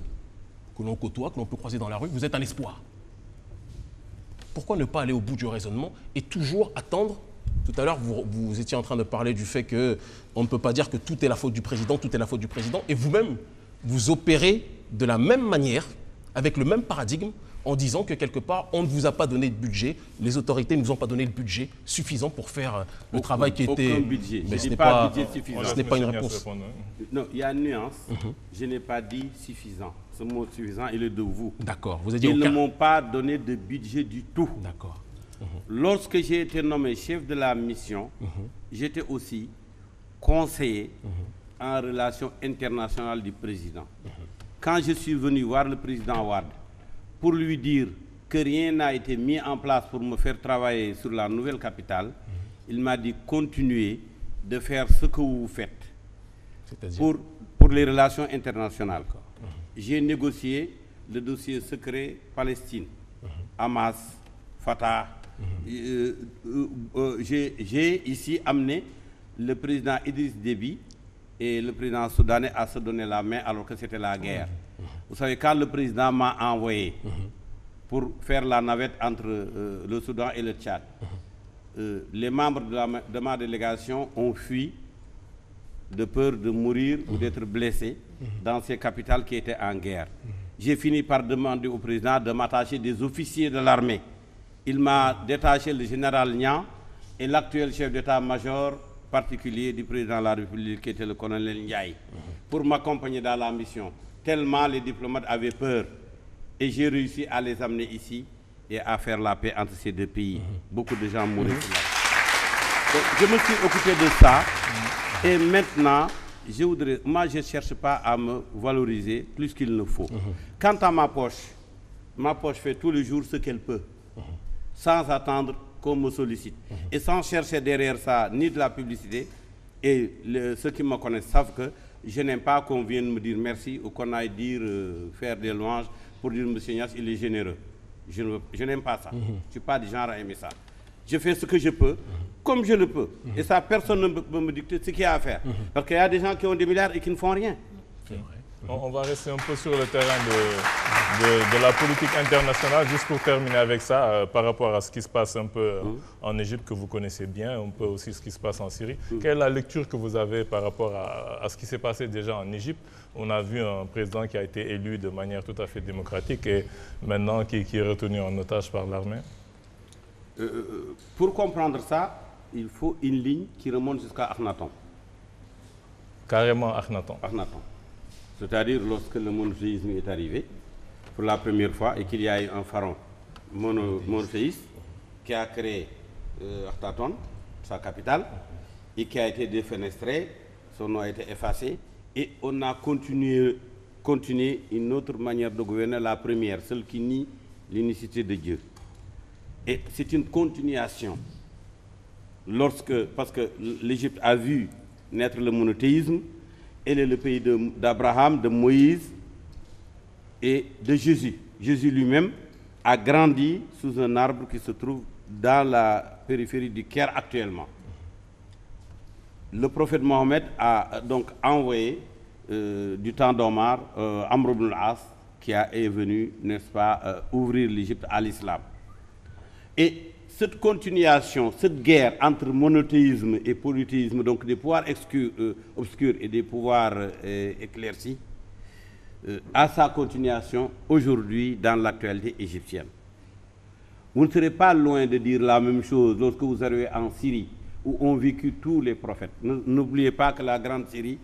que l'on côtoie, que l'on peut croiser dans la rue, vous êtes un espoir. Pourquoi ne pas aller au bout du raisonnement et toujours attendre? Tout à l'heure, vous étiez en train de parler du fait qu'on ne peut pas dire que tout est la faute du président, tout est la faute du président, et vous-même, vous opérez de la même manière, avec le même paradigme, en disant que quelque part, on ne vous a pas donné de budget, les autorités ne vous ont pas donné le budget suffisant pour faire le travail qui était... Aucun budget. Mais Je ce n'ai n'est pas pas, budget suffisant. ce n'est pas une réponse. Non, il y a une nuance. Je n'ai pas dit suffisant. Ce mot suffisant, il est de vous. D'accord. Vous avez dit Ils ne aucun. m'ont pas donné de budget du tout. D'accord. Lorsque j'ai été nommé chef de la mission, j'étais aussi conseiller en relations internationales du président. Quand je suis venu voir le président Wade pour lui dire que rien n'a été mis en place pour me faire travailler sur la nouvelle capitale, il m'a dit continuez de faire ce que vous faites pour les relations internationales. J'ai négocié le dossier secret Palestine, Hamas, Fatah. J'ai ici amené le président Idriss Déby et le président soudanais à se donner la main alors que c'était la guerre. Vous savez, quand le président m'a envoyé pour faire la navette entre le Soudan et le Tchad, les membres de ma délégation ont fui de peur de mourir ou d'être blessés dans ces capitales qui étaient en guerre. J'ai fini par demander au président de m'attacher des officiers de l'armée. Il m'a détaché le général Niang et l'actuel chef d'état-major particulier du président de la République, qui était le colonel Ndiaye, pour m'accompagner dans la mission. Tellement les diplomates avaient peur. Et j'ai réussi à les amener ici et à faire la paix entre ces deux pays. Beaucoup de gens mouraient. Je me suis occupé de ça. Et maintenant, moi je ne cherche pas à me valoriser plus qu'il ne faut. Quant à ma poche fait tous les jours ce qu'elle peut, sans attendre qu'on me sollicite. Et sans chercher derrière ça ni de la publicité. Et ceux qui me connaissent savent que je n'aime pas qu'on vienne me dire merci ou qu'on aille dire, faire des louanges pour dire monsieur Niasse, il est généreux. Je n'aime pas ça. Je ne suis pas du genre à aimer ça. Je fais ce que je peux, comme je le peux. Et ça, personne ne peut me dicter ce qu'il y a à faire. Parce qu'il y a des gens qui ont des milliards et qui ne font rien. C'est vrai. On va rester un peu sur le terrain de la politique internationale, juste pour terminer avec ça, par rapport à ce qui se passe un peu en Égypte, que vous connaissez bien, un peu aussi ce qui se passe en Syrie. Quelle est la lecture que vous avez par rapport à ce qui s'est passé déjà en Égypte? On a vu un président qui a été élu de manière tout à fait démocratique et maintenant qui est retenu en otage par l'armée. Pour comprendre ça, il faut une ligne qui remonte jusqu'à Akhenaton. Carrément Akhenaton. Akhenaton. C'est-à-dire lorsque le monothéisme est arrivé pour la première fois et qu'il y a eu un pharaon monothéiste qui a créé Akhenaton, sa capitale, et qui a été défenestré, son nom a été effacé, et on a continué une autre manière de gouverner, la première, celle qui nie l'unicité de Dieu. Et c'est une continuation. Parce que l'Égypte a vu naître le monothéisme, elle est le pays d'Abraham, de Moïse et de Jésus. Jésus lui-même a grandi sous un arbre qui se trouve dans la périphérie du Caire actuellement. Le prophète Mohammed a donc envoyé du temps d'Omar Amr ibn al-As qui est venu, n'est-ce pas, ouvrir l'Égypte à l'islam. Et cette continuation, cette guerre entre monothéisme et polythéisme, donc des pouvoirs obscurs et des pouvoirs éclaircis, a sa continuation aujourd'hui dans l'actualité égyptienne. Vous ne serez pas loin de dire la même chose lorsque vous arrivez en Syrie, où ont vécu tous les prophètes. N'oubliez pas que la Grande Syrie,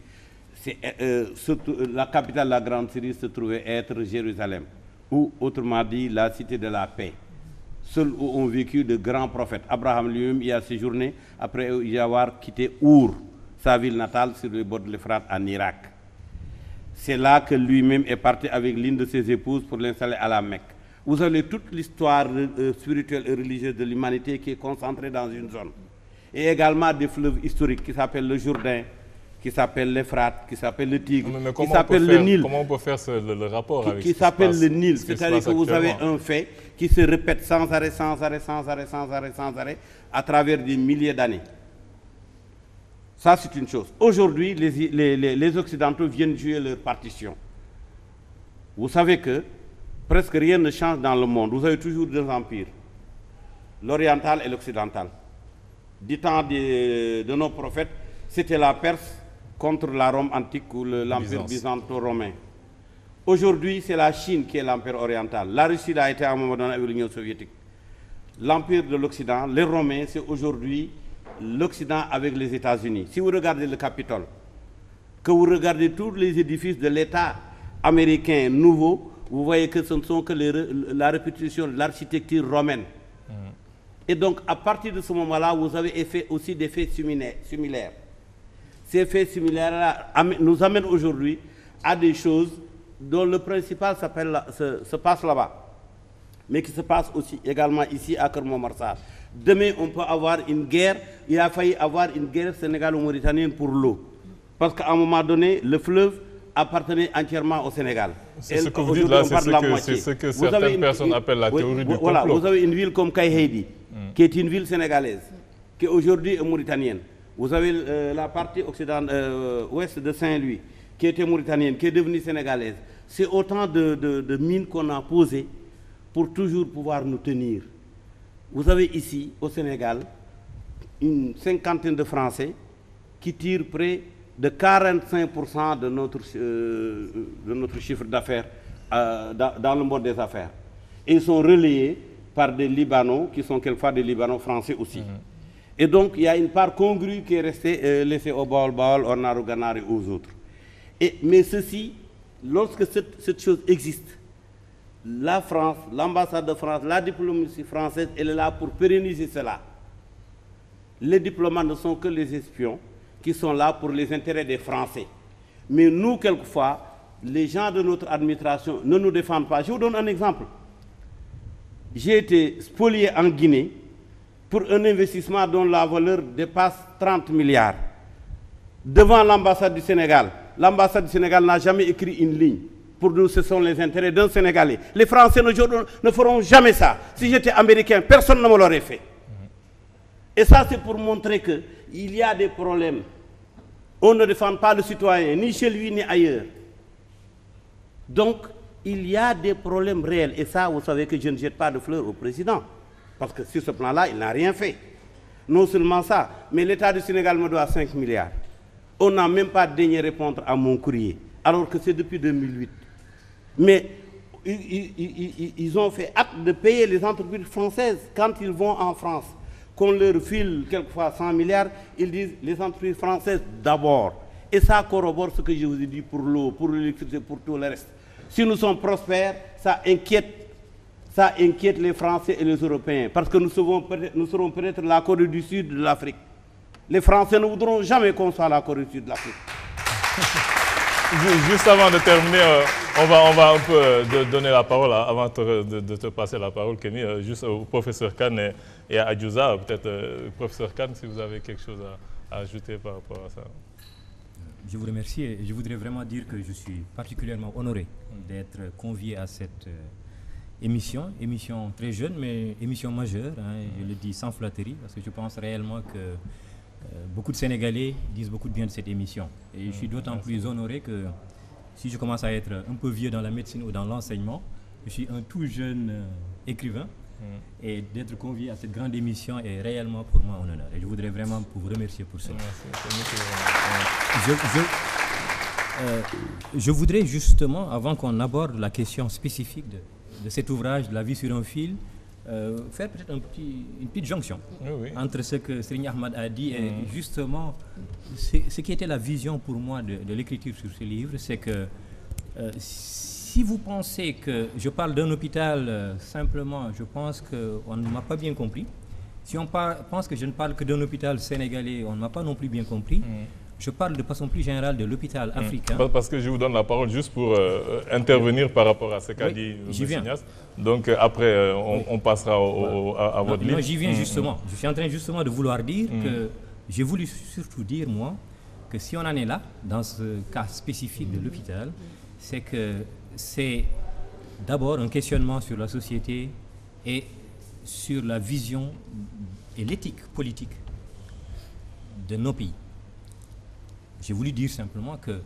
la capitale de la Grande Syrie se trouvait être Jérusalem, ou autrement dit la cité de la paix. Seuls où ont vécu de grands prophètes. Abraham lui-même y a séjourné après y avoir quitté Our, sa ville natale sur les bords de l'Euphrate en Irak. C'est là que lui-même est parti avec l'une de ses épouses pour l'installer à la Mecque. Vous avez toute l'histoire spirituelle et religieuse de l'humanité qui est concentrée dans une zone. Et également des fleuves historiques qui s'appellent le Jourdain, qui s'appelle l'Euphrate, qui s'appelle le Tigre, qui s'appelle le Nil. Comment on peut faire le rapport avec qui s'appelle le Nil. C'est-à-dire que vous avez un fait qui se répète sans arrêt, sans arrêt, sans arrêt, sans arrêt, sans arrêt, à travers des milliers d'années. Ça, c'est une chose. Aujourd'hui, les Occidentaux viennent jouer leur partition. Vous savez que presque rien ne change dans le monde. Vous avez toujours deux empires, l'oriental et l'occidental. Du temps de nos prophètes, c'était la Perse contre la Rome antique ou l'empire byzanto-romain. Aujourd'hui, c'est la Chine qui est l'empire oriental. La Russie a été à un moment donné avec l'Union soviétique. L'empire de l'Occident, les Romains, c'est aujourd'hui l'Occident avec les États-Unis. Si vous regardez le Capitole, que vous regardez tous les édifices de l'État américain nouveau, vous voyez que ce ne sont que la répétition de l'architecture romaine. Et donc, à partir de ce moment-là, vous avez aussi des faits similaires. Ces faits similaires nous amènent aujourd'hui à des choses dont le principal se passe là-bas, mais qui se passe aussi également ici à Keur-Momar-Sarr. Demain, on peut avoir une guerre. Il a failli avoir une guerre sénégalo-mauritanienne pour l'eau. Parce qu'à un moment donné, le fleuve appartenait entièrement au Sénégal. C'est ce que vous dites là, c'est ce que certaines personnes appellent la théorie du complot. Voilà, vous avez une ville comme Kaïhédi, qui est une ville sénégalaise, qui aujourd'hui est mauritanienne. Vous avez la partie ouest de Saint-Louis, qui était mauritanienne, qui est devenue sénégalaise. C'est autant de mines qu'on a posées pour toujours pouvoir nous tenir. Vous avez ici, au Sénégal, une cinquantaine de Français qui tirent près de 45% de notre chiffre d'affaires dans le monde des affaires. Et ils sont relayés par des Libanais, qui sont quelquefois des Libanais français aussi. Et donc, il y a une part congrue qui est restée laissée au Baol, au Narouganar et aux autres. Mais ceci, lorsque cette chose existe, la France, l'ambassade de France, la diplomatie française, elle est là pour pérenniser cela. Les diplomates ne sont que les espions qui sont là pour les intérêts des Français. Mais nous, quelquefois, les gens de notre administration ne nous défendent pas. Je vous donne un exemple. J'ai été spolié en Guinée pour un investissement dont la valeur dépasse 30 milliards. Devant l'ambassade du Sénégal. L'ambassade du Sénégal n'a jamais écrit une ligne. Pour nous, ce sont les intérêts d'un Sénégalais. Les Français ne feront jamais ça. Si j'étais américain, personne ne me l'aurait fait. Et ça, c'est pour montrer qu'il y a des problèmes. On ne défend pas le citoyen, ni chez lui, ni ailleurs. Donc, il y a des problèmes réels. Et ça, vous savez que je ne jette pas de fleurs au président. Parce que sur ce plan-là, il n'a rien fait. Non seulement ça, mais l'État du Sénégal me doit 5 milliards. On n'a même pas daigné répondre à mon courrier, alors que c'est depuis 2008. Mais ils ont fait acte de payer les entreprises françaises quand ils vont en France. Qu'on leur file quelquefois 100 milliards, ils disent les entreprises françaises d'abord. Et ça corrobore ce que je vous ai dit pour l'eau, pour l'électricité, pour tout le reste. Si nous sommes prospères, ça inquiète les Français et les Européens. Parce que nous serons peut-être la Corée du Sud de l'Afrique. Les Français ne voudront jamais qu'on soit la Corée du Sud de l'Afrique. Juste avant de terminer, on va un peu donner la parole, avant de te passer la parole, Kenny, juste au professeur Kane et à Adiouza. Peut-être, professeur Kane, si vous avez quelque chose à ajouter par rapport à ça. Je vous remercie et je voudrais vraiment dire que je suis particulièrement honoré d'être convié à cette émission très jeune, mais émission majeure, hein, je le dis sans flatterie, parce que je pense réellement que beaucoup de Sénégalais disent beaucoup de bien de cette émission. Et je suis d'autant plus honoré que si je commence à être un peu vieux dans la médecine ou dans l'enseignement, je suis un tout jeune écrivain. Et d'être convié à cette grande émission est réellement pour moi un honneur. Et je voudrais vraiment vous remercier pour cela. Je voudrais justement, avant qu'on aborde la question spécifique de cet ouvrage, de La vie sur un fil, faire peut-être une petite jonction entre ce que Serigne Ahmad a dit et justement ce qui était la vision pour moi de l'écriture sur ce livre, c'est que si vous pensez que je parle d'un hôpital simplement, je pense qu'on ne m'a pas bien compris. Si on pense que je ne parle que d'un hôpital sénégalais, on ne m'a pas non plus bien compris. Je parle de façon plus générale de l'hôpital africain. Parce que je vous donne la parole juste pour intervenir par rapport à ce qu'a dit M. Ignace. Donc après, on passera à votre livre. J'y viens justement. Je suis en train justement de vouloir dire que j'ai voulu surtout dire, moi, que si on en est là, dans ce cas spécifique de l'hôpital, c'est que c'est d'abord un questionnement sur la société et sur la vision et l'éthique politique de nos pays. J'ai voulu dire simplement que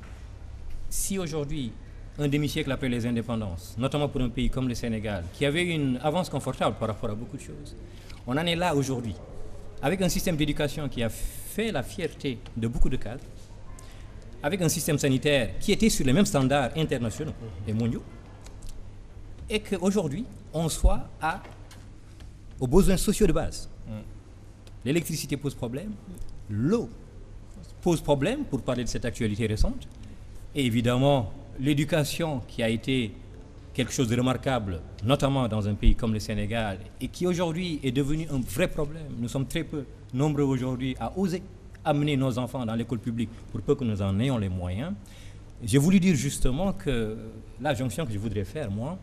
si aujourd'hui, un demi-siècle après les indépendances, notamment pour un pays comme le Sénégal, qui avait une avance confortable par rapport à beaucoup de choses, on en est là aujourd'hui, avec un système d'éducation qui a fait la fierté de beaucoup de cadres, avec un système sanitaire qui était sur les mêmes standards internationaux et mondiaux, et qu'aujourd'hui, on soit aux besoins sociaux de base. L'électricité pose problème, l'eau pose problème, pour parler de cette actualité récente, et évidemment, l'éducation qui a été quelque chose de remarquable, notamment dans un pays comme le Sénégal, et qui aujourd'hui est devenu un vrai problème. Nous sommes très peu nombreux aujourd'hui à oser amener nos enfants dans l'école publique, pour peu que nous en ayons les moyens. J'ai voulu dire justement que la jonction que je voudrais faire, moi,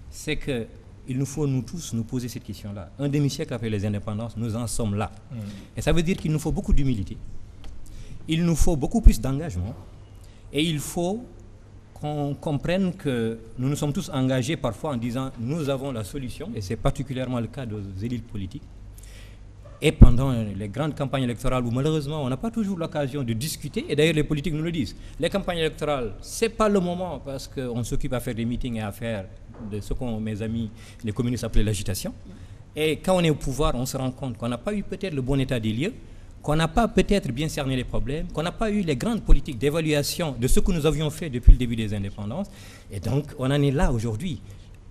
c'est qu'il nous faut, nous tous, nous poser cette question-là. Un demi-siècle après les indépendances, nous en sommes là. Et ça veut dire qu'il nous faut beaucoup d'humilité. Il nous faut beaucoup plus d'engagement. Et il faut qu'on comprenne que nous nous sommes tous engagés parfois en disant « nous avons la solution », et c'est particulièrement le cas des élites politiques. Et pendant les grandes campagnes électorales où malheureusement on n'a pas toujours l'occasion de discuter, et d'ailleurs les politiques nous le disent, les campagnes électorales, ce n'est pas le moment parce qu'on s'occupe à faire des meetings et à faire de ce que mes amis, les communistes appelaient l'agitation. Et quand on est au pouvoir, on se rend compte qu'on n'a pas eu peut-être le bon état des lieux, qu'on n'a pas peut-être bien cerné les problèmes, qu'on n'a pas eu les grandes politiques d'évaluation de ce que nous avions fait depuis le début des indépendances. Et donc, on en est là aujourd'hui.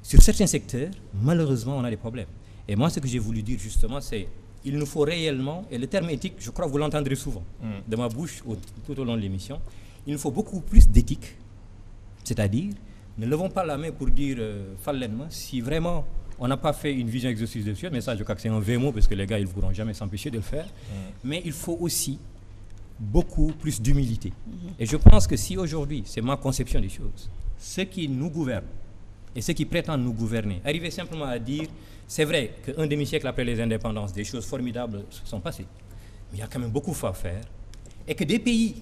Sur certains secteurs, malheureusement, on a des problèmes. Et moi, ce que j'ai voulu dire justement, c'est qu'il nous faut réellement, et le terme éthique, je crois que vous l'entendrez souvent de ma bouche tout au long de l'émission, il nous faut beaucoup plus d'éthique. C'est-à-dire, ne levons pas la main pour dire falainement, si vraiment on n'a pas fait une vision exhaustive de Dieu, mais ça je crois que c'est un vain mot parce que les gars ils ne pourront jamais s'empêcher de le faire, mais il faut aussi beaucoup plus d'humilité. Et je pense que si aujourd'hui, c'est ma conception des choses, ceux qui nous gouvernent et ceux qui prétendent nous gouverner, arriver simplement à dire, c'est vrai qu'un demi-siècle après les indépendances, des choses formidables se sont passées, mais il y a quand même beaucoup à faire, et que des pays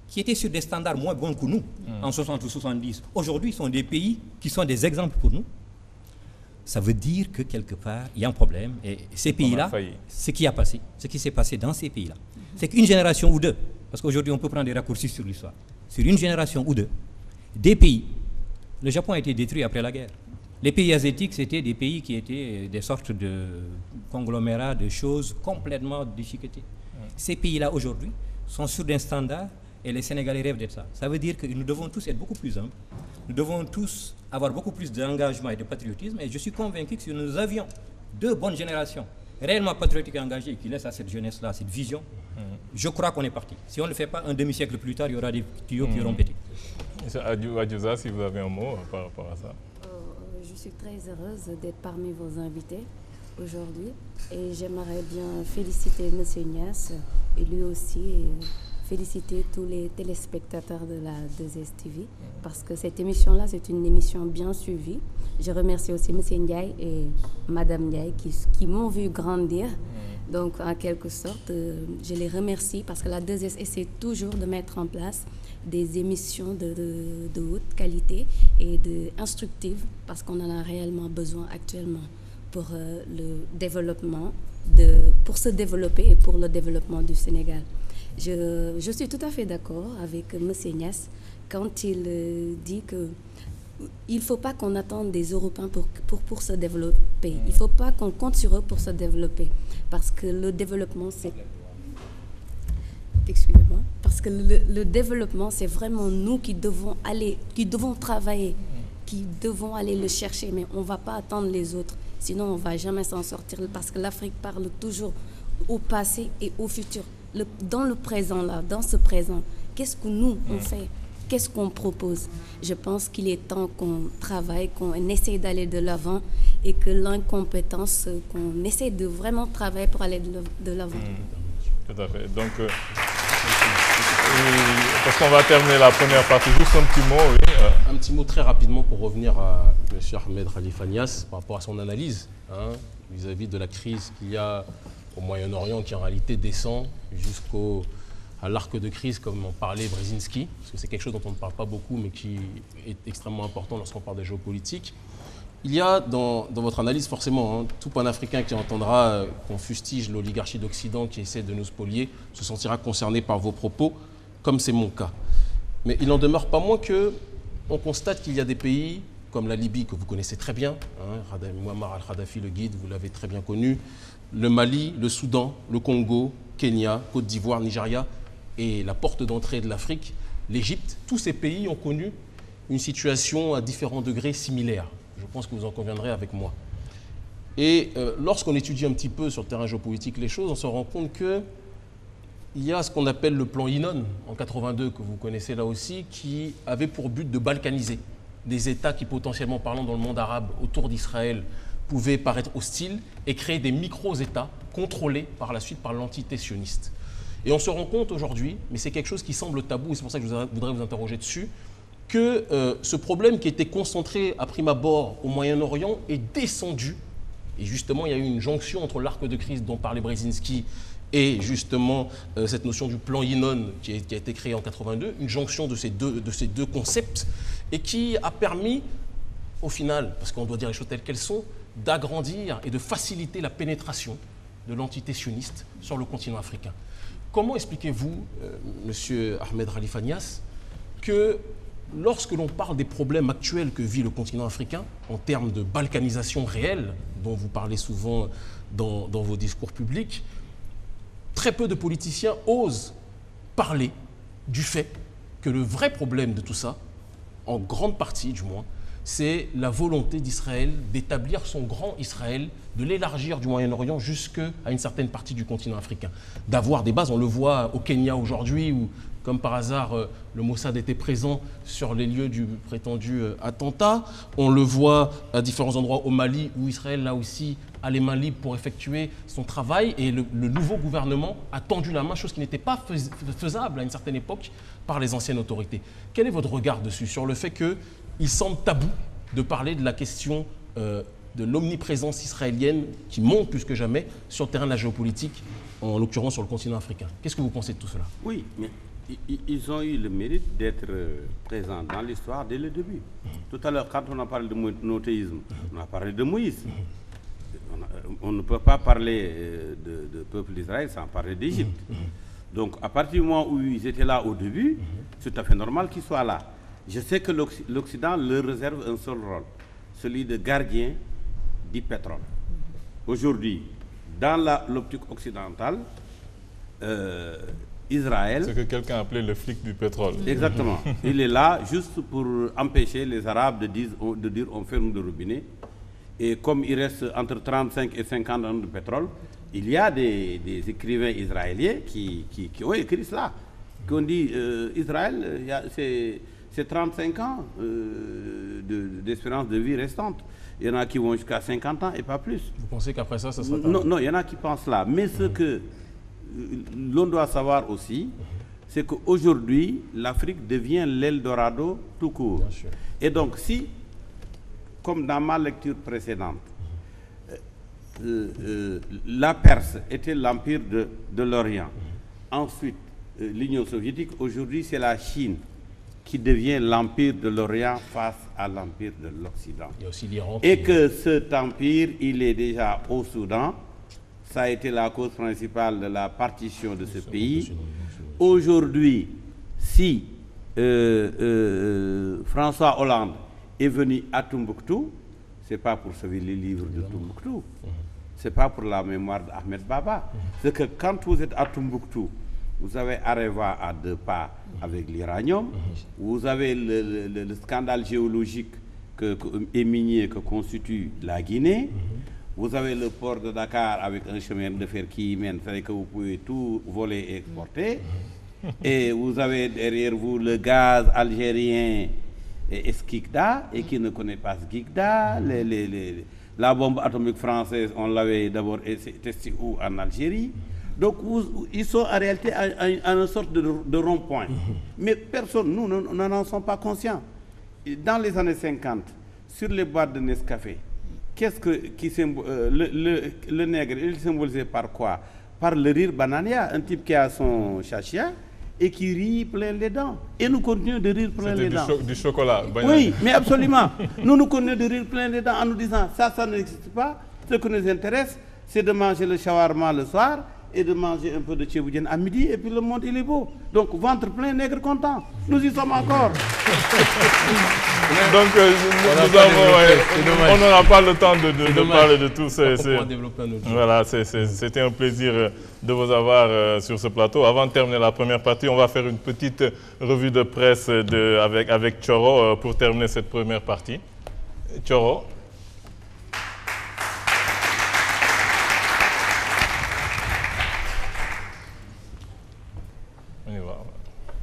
qui étaient sur des standards moins bons que nous, en 60 ou 70, aujourd'hui sont des pays qui sont des exemples pour nous. Ça veut dire que quelque part, il y a un problème. Et ces pays-là, ce qui s'est passé dans ces pays-là, c'est qu'une génération ou deux, parce qu'aujourd'hui on peut prendre des raccourcis sur l'histoire, sur une génération ou deux, des pays, le Japon a été détruit après la guerre. Les pays asiatiques, c'était des pays qui étaient des sortes de conglomérats de choses complètement déchiquetées. Ces pays-là, aujourd'hui, sont sur des standards et les Sénégalais rêvent d'être ça. Ça veut dire que nous devons tous être beaucoup plus humbles. Nous devons tous avoir beaucoup plus d'engagement et de patriotisme. Et je suis convaincu que si nous avions deux bonnes générations réellement patriotiques et engagées qui laissent à cette jeunesse-là cette vision, je crois qu'on est parti. Si on ne le fait pas, un demi-siècle plus tard, il y aura des tuyaux qui auront pété. Adiouza, si vous avez un mot par rapport à ça. Je suis très heureuse d'être parmi vos invités aujourd'hui. Et j'aimerais bien féliciter M. Ignace et lui aussi. Féliciter tous les téléspectateurs de la 2STV parce que cette émission-là, c'est une émission bien suivie. Je remercie aussi M. Ndiaye et Mme Ndiaye qui m'ont vu grandir. Donc, en quelque sorte, je les remercie parce que la 2S essaie toujours de mettre en place des émissions de haute qualité et instructives parce qu'on en a réellement besoin actuellement pour le développement, pour se développer et pour le développement du Sénégal. Je suis tout à fait d'accord avec M. Ignace quand il dit qu'il ne faut pas qu'on attende des Européens pour se développer. Il ne faut pas qu'on compte sur eux pour se développer. Parce que le développement, c'est... Excusez-moi. Parce que le développement, c'est vraiment nous qui devons travailler, qui devons aller le chercher. Mais on ne va pas attendre les autres. Sinon, on ne va jamais s'en sortir. Parce que l'Afrique parle toujours au passé et au futur. Dans le présent, là, dans ce présent, qu'est-ce que nous, on fait? Qu'est-ce qu'on propose? Je pense qu'il est temps qu'on travaille, qu'on essaie d'aller de l'avant et que l'incompétence, qu'on essaie de vraiment travailler pour aller de l'avant. Tout à fait. Donc, Parce qu'on va terminer la première partie. Juste un petit mot, oui. Un petit mot très rapidement pour revenir à M. Ahmed Khalifa Niasse par rapport à son analyse vis-à-vis de la crise qu'il y a au Moyen-Orient qui en réalité descend à l'arc de crise comme en parlait Brzezinski, parce que c'est quelque chose dont on ne parle pas beaucoup mais qui est extrêmement important lorsqu'on parle de géopolitique. Il y a dans votre analyse forcément, tout panafricain qui entendra qu'on fustige l'oligarchie d'Occident qui essaie de nous spolier se sentira concerné par vos propos, comme c'est mon cas. Mais il n'en demeure pas moins qu'on constate qu'il y a des pays comme la Libye, que vous connaissez très bien, Muammar al-Kadhafi, le guide, vous l'avez très bien connu, le Mali, le Soudan, le Congo, Kenya, Côte d'Ivoire, Nigeria et la porte d'entrée de l'Afrique, l'Égypte. Tous ces pays ont connu une situation à différents degrés similaires. Je pense que vous en conviendrez avec moi. Et lorsqu'on étudie un petit peu sur le terrain géopolitique les choses, on se rend compte qu'il y a ce qu'on appelle le plan Yinon en 82, que vous connaissez là aussi, qui avait pour but de balkaniser des États qui, potentiellement parlant dans le monde arabe, autour d'Israël, pouvaient paraître hostiles et créer des micro-États contrôlés par la suite par l'entité sioniste. Et on se rend compte aujourd'hui, mais c'est quelque chose qui semble tabou, et c'est pour ça que je voudrais vous interroger dessus, que ce problème qui était concentré à prime abord au Moyen-Orient est descendu. Et justement, il y a eu une jonction entre l'arc de crise dont parlait Brzezinski et justement cette notion du plan Yinon qui a été créé en 82, une jonction de ces deux concepts et qui a permis, au final, parce qu'on doit dire les choses telles qu'elles sont, d'agrandir et de faciliter la pénétration de l'entité sioniste sur le continent africain. Comment expliquez-vous, Monsieur Ahmed Khalifa Niasse, que lorsque l'on parle des problèmes actuels que vit le continent africain, en termes de balkanisation réelle, dont vous parlez souvent dans vos discours publics, très peu de politiciens osent parler du fait que le vrai problème de tout ça, en grande partie du moins, c'est la volonté d'Israël d'établir son grand Israël, de l'élargir du Moyen-Orient jusqu'à une certaine partie du continent africain. D'avoir des bases, on le voit au Kenya aujourd'hui, où, comme par hasard, le Mossad était présent sur les lieux du prétendu attentat. On le voit à différents endroits au Mali, où Israël, là aussi, a les mains libres pour effectuer son travail. Et le nouveau gouvernement a tendu la main, chose qui n'était pas faisable à une certaine époque par les anciennes autorités. Quel est votre regard dessus, sur le fait qu'il semble tabou de parler de la question de l'omniprésence israélienne qui monte plus que jamais sur le terrain de la géopolitique, en l'occurrence sur le continent africain? Qu'est-ce que vous pensez de tout cela? Oui, mais ils ont eu le mérite d'être présents dans l'histoire dès le début. Tout à l'heure, quand on a parlé de monothéisme, on a parlé de Moïse. On ne peut pas parler de peuple d'Israël sans parler d'Égypte. Donc, à partir du moment où ils étaient là au début, c'est tout à fait normal qu'ils soient là. Je sais que l'Occident leur réserve un seul rôle, celui de gardien du pétrole. Aujourd'hui, dans l'optique occidentale, Israël... Ce que quelqu'un appelait le flic du pétrole. Exactement. Il est là juste pour empêcher les Arabes de dire on ferme le robinet. Et comme il reste entre 35 et 50 ans de pétrole, il y a des écrivains israéliens qui ont écrit cela, qui ont dit Israël, c'est 35 ans d'espérance de vie restante. Il y en a qui vont jusqu'à 50 ans et pas plus. Vous pensez qu'après ça sera... Non, il y en a qui pensent là. Mais ce que l'on doit savoir aussi, c'est qu'aujourd'hui, l'Afrique devient l'Eldorado tout court. Bien sûr. Et donc, si, comme dans ma lecture précédente, la Perse était l'empire de l'Orient, ensuite l'Union soviétique, aujourd'hui c'est la Chine qui devient l'empire de l'Orient face à l'empire de l'Occident. Il y a aussi l'Iran. Et que cet empire, il est déjà au Soudan. Ça a été la cause principale de la partition de ce pays. Aujourd'hui, si François Hollande est venu à Tombouctou, ce n'est pas pour sauver les livres de Tombouctou, ce n'est pas pour la mémoire d'Ahmed Baba. C'est que quand vous êtes à Tombouctou, vous avez Areva à 2 pas avec l'uranium, vous avez le scandale géologique et minier que constitue la Guinée, vous avez le port de Dakar avec un chemin de fer qui y mène, c'est-à-dire que vous pouvez tout voler et exporter, et vous avez derrière vous le gaz algérien et Skikda, et qui ne connaît pas Skikda, la bombe atomique française, on l'avait d'abord testé où en Algérie. Donc ils sont en réalité à une sorte de rond-point. Mais personne, nous n'en sommes pas conscients. Dans les années 50, sur les boîtes de Nescafé, le nègre, il est symbolisé par quoi? Par le rire banania, un type qui a son chachia et qui rit plein les dents. Et nous continuons de rire plein les dents. Du chocolat. Oui, mais absolument. Nous continuons de rire plein les dents en nous disant ça n'existe pas. Ce qui nous intéresse, c'est de manger le shawarma le soir et de manger un peu de tchéboudienne à midi, et puis le monde il est beau. Donc ventre plein, nègre content. Nous y sommes encore. Donc on n'aura pas le temps de parler de tout. Voilà, c'était un plaisir de vous avoir sur ce plateau. Avant de terminer la première partie, on va faire une petite revue de presse avec Thioro pour terminer cette première partie. Thioro.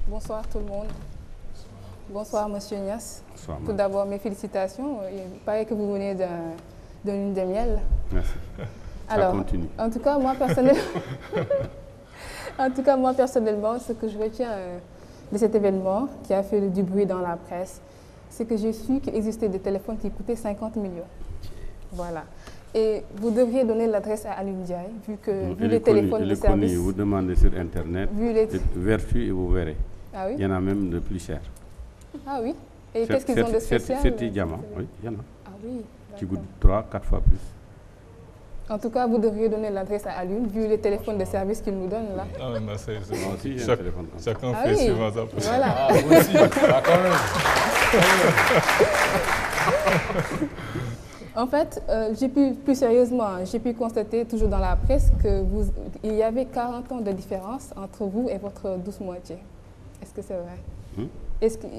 Bonsoir tout le monde. Bonsoir Monsieur Niasse. Bonsoir. Tout d'abord mes félicitations. Il paraît que vous venez de lune de miel. Merci. Alors, ça continue. En tout cas, moi personnellement, ce que je retiens de cet événement qui a fait du bruit dans la presse, c'est que j'ai su qu'il existait des téléphones qui coûtaient 50 millions. Voilà. Et vous devriez donner l'adresse à Alioune Ndiaye, vu les téléphones de service. Vous demandez sur Internet, Vertu et vous verrez. Ah oui? Il y en a même de plus cher. Ah oui? Et qu'est-ce qu'ils ont de spécial? C'est diamant, oui, il y en a. Ah oui. Qui coûtent 3-4 fois plus. En tout cas, vous devriez donner l'adresse à Alioune, vu les téléphones de service qu'il nous donne là. Ah, mais c'est Moi aussi, chacun fait suivant sa place. Voilà. Ah, moi aussi. Ah, quand même. En fait, plus sérieusement, j'ai pu constater toujours dans la presse qu'il y avait 40 ans de différence entre vous et votre douce moitié. Est-ce que c'est vrai?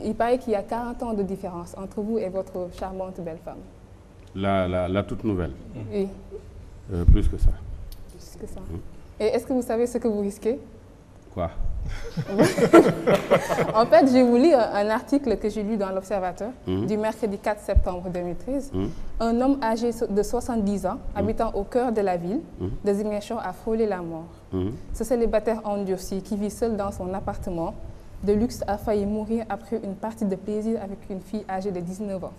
Il paraît qu'il y a 40 ans de différence entre vous et votre charmante belle femme. La toute nouvelle? Oui. Plus que ça. Plus que ça. Et est-ce que vous savez ce que vous risquez? Quoi? En fait, je vais vous lire un article que j'ai lu dans l'Observateur du mercrédi 4 septembre 2013. Un homme âgé de 70 ans, habitant au cœur de la ville, de Ziguinchor a frôlé la mort. Ce célibataire endurci qui vit seul dans son appartement de luxe a failli mourir après une partie de plaisir avec une fille âgée de 19 ans.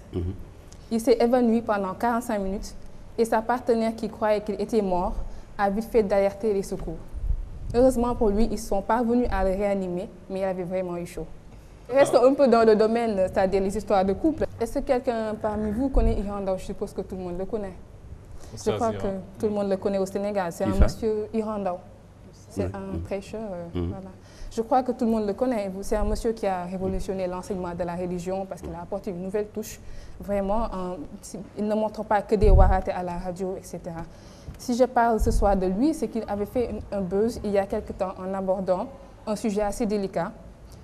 Il s'est évanoui pendant 45 minutes et sa partenaire qui croyait qu'il était mort a vite fait d'alerter les secours. Heureusement pour lui, ils sont parvenus à le réanimer, mais il avait vraiment eu chaud. Restons un peu dans le domaine, c'est-à-dire les histoires de couple. Est-ce que quelqu'un parmi vous connaît Iranda? Je suppose que tout le monde le connaît. Je crois que tout le monde le connaît au Sénégal. C'est un monsieur Iranda. C'est un prêcheur. Voilà. Je crois que tout le monde le connaît. C'est un monsieur qui a révolutionné l'enseignement de la religion parce qu'il a apporté une nouvelle touche. Vraiment, il ne montre pas que des waratés à la radio, etc. Si je parle ce soir de lui, c'est qu'il avait fait un buzz il y a quelque temps en abordant un sujet assez délicat.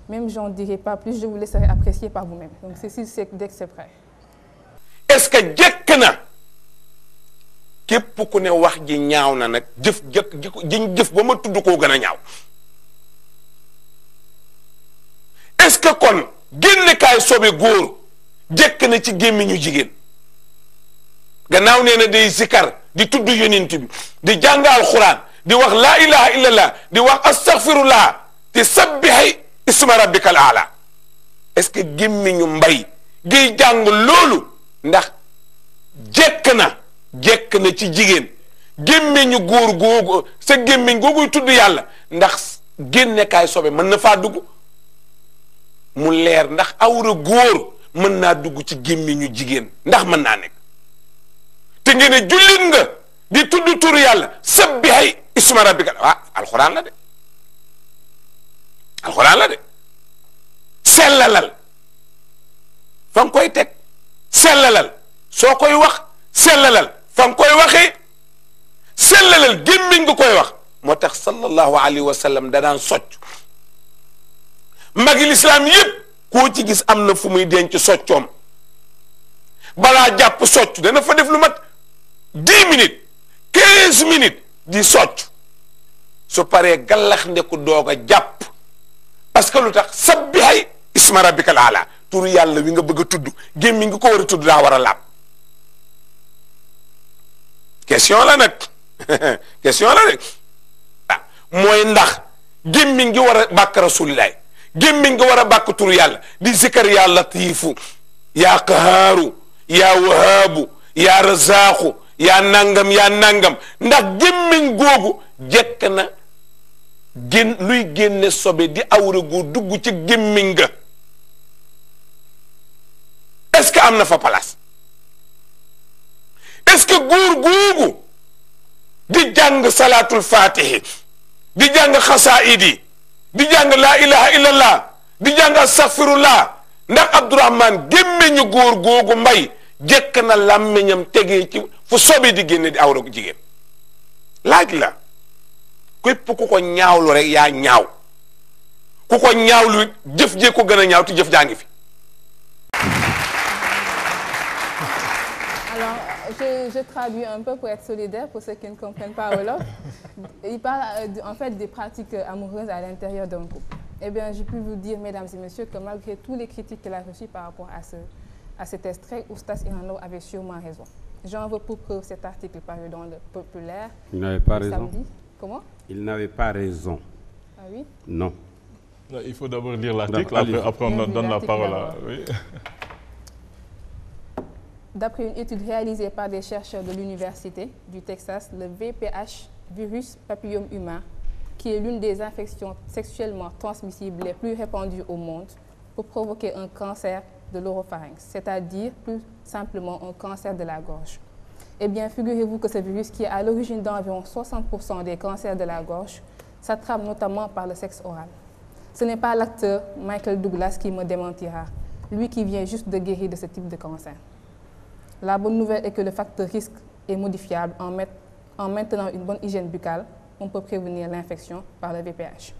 Même j'en dirai pas plus, je vous laisserai apprécier par vous-même. Donc ceci, c'est dès que c'est prêt. Est-ce que jekk na képp ku ne wax ji ñaaw na nag jëf ba ma tudd koo gën a ñaaw? Est-ce que kon génnekaay sobe góor jekk na ci gémmiñu jigéen? gannaaw nee na day zikar di tudd yonent bi di jàng alxuraan di wax laa ilaha illallah di wax astaghfirullah di sabbihi isma rabbikal aala. est-ce que gémmiñu mbay giy jàng loolu ndax jekk na ci jigéen? gémmiñu góor googu sa gémmiñ googuy tudd yàlla ndax génnekaay sobe mën na faa dugg? mu leer ndax awra góor mën naa dugg ci gémmiñu jigéen ndax mën naa nekk? te ngeen ne jullit nga di tudd turu yàlla sabbihi isma rabbika alxuraan la de, alxuraan la de. sellalal fa nga koy teg, sellalal soo koy wax, sellalal fa nga koy waxee, sellalal gémmiñ nga koy wax. moo tax sallallahu alayhi wa sallam da daan socc. magi lislaam yépp koo ci gis am na fu muy denc soccoom. balaa jàpp socc dana fa def lu mat 10 minutes 15 minutes di socc. su paree gallax ndeku doog a jàpp. parce que lu tax sabbihay isma rabbikal aala, turu yàlla wi nga bëgg a tudd gémmi nga ko war a tudd daa war a laab. question la nag question la nag. mooy ndax gémmiñ gi war a bàkk rasulilaay gémmiñ gi war a bàkk tur yàlla di zikar yaa latiifu yaa qahaaru yaa wahaabu yaa razaaxu yaa nangam ndax gémmiñ googu jekk na luy génne sobe di awra goo dugg ci gémmiñ ga est-ce que am na fa place est-ce que góor googu di jàng salaatul fatihi di jàng xasaayidi di jàng laa ilaha illallah di jàng astaghfirullah ndax Abdourahmane gémmiñu góor googu mbay jekk na làmmiñam tegee ci fu sobe di génne di awra jigéen laaj la képp ku ko ñaawlu rek yaa ñaaw ku ko ñaawlu jëf jee ko gën a ñaaw te jëf jaa ngi fi. Alors, je traduis un peu pour être solidaire pour ceux qui ne comprennent pas wolof. Il parle en fait des pratiques amoureuses à l'intérieur d'un couple. Eh bien, je peux vous dire, mesdames et messieurs, que malgré toutes les critiques qu'il a reçues par rapport à cet extrait, Oustaz Iran Ndao avait sûrement raison. J'en veux pour preuve cet article paru dans le Populaire. Il n'avait pas raison. Samedi. Comment? Il n'avait pas raison. Ah oui? Non. Il faut d'abord lire l'article, après on donne la parole à... Oui. D'après une étude réalisée par des chercheurs de l'Université du Texas, le VPH, virus papillome humain, qui est l'une des infections sexuellement transmissibles les plus répandues au monde, peut provoquer un cancer de l'oropharynx, c'est-à-dire plus simplement un cancer de la gorge. Eh bien, figurez-vous que ce virus, qui est à l'origine d'environ 60% des cancers de la gorge, s'attrape notamment par le sexe oral. Ce n'est pas l'acteur Michael Douglas qui me démentira, lui qui vient juste de guérir de ce type de cancer. La bonne nouvelle est que le facteur risque est modifiable en maintenant une bonne hygiène buccale. On peut prévenir l'infection par le VPH.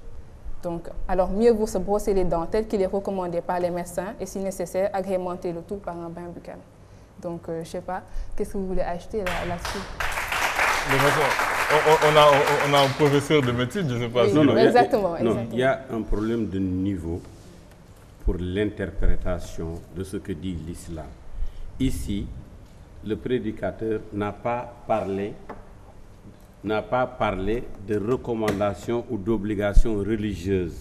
Donc, alors mieux vaut se brosser les dents tel qu'il est recommandé par les médecins et si nécessaire, agrémenter le tout par un bain buccal. Donc, je ne sais pas, qu'est-ce que vous voulez acheter là-dessus? On a un professeur de médecine, je ne sais pas. Oui, si non, exactement. Il y a un problème de niveau pour l'interprétation de ce que dit l'islam. Ici, le prédicateur n'a pas parlé de recommandations ou d'obligations religieuses.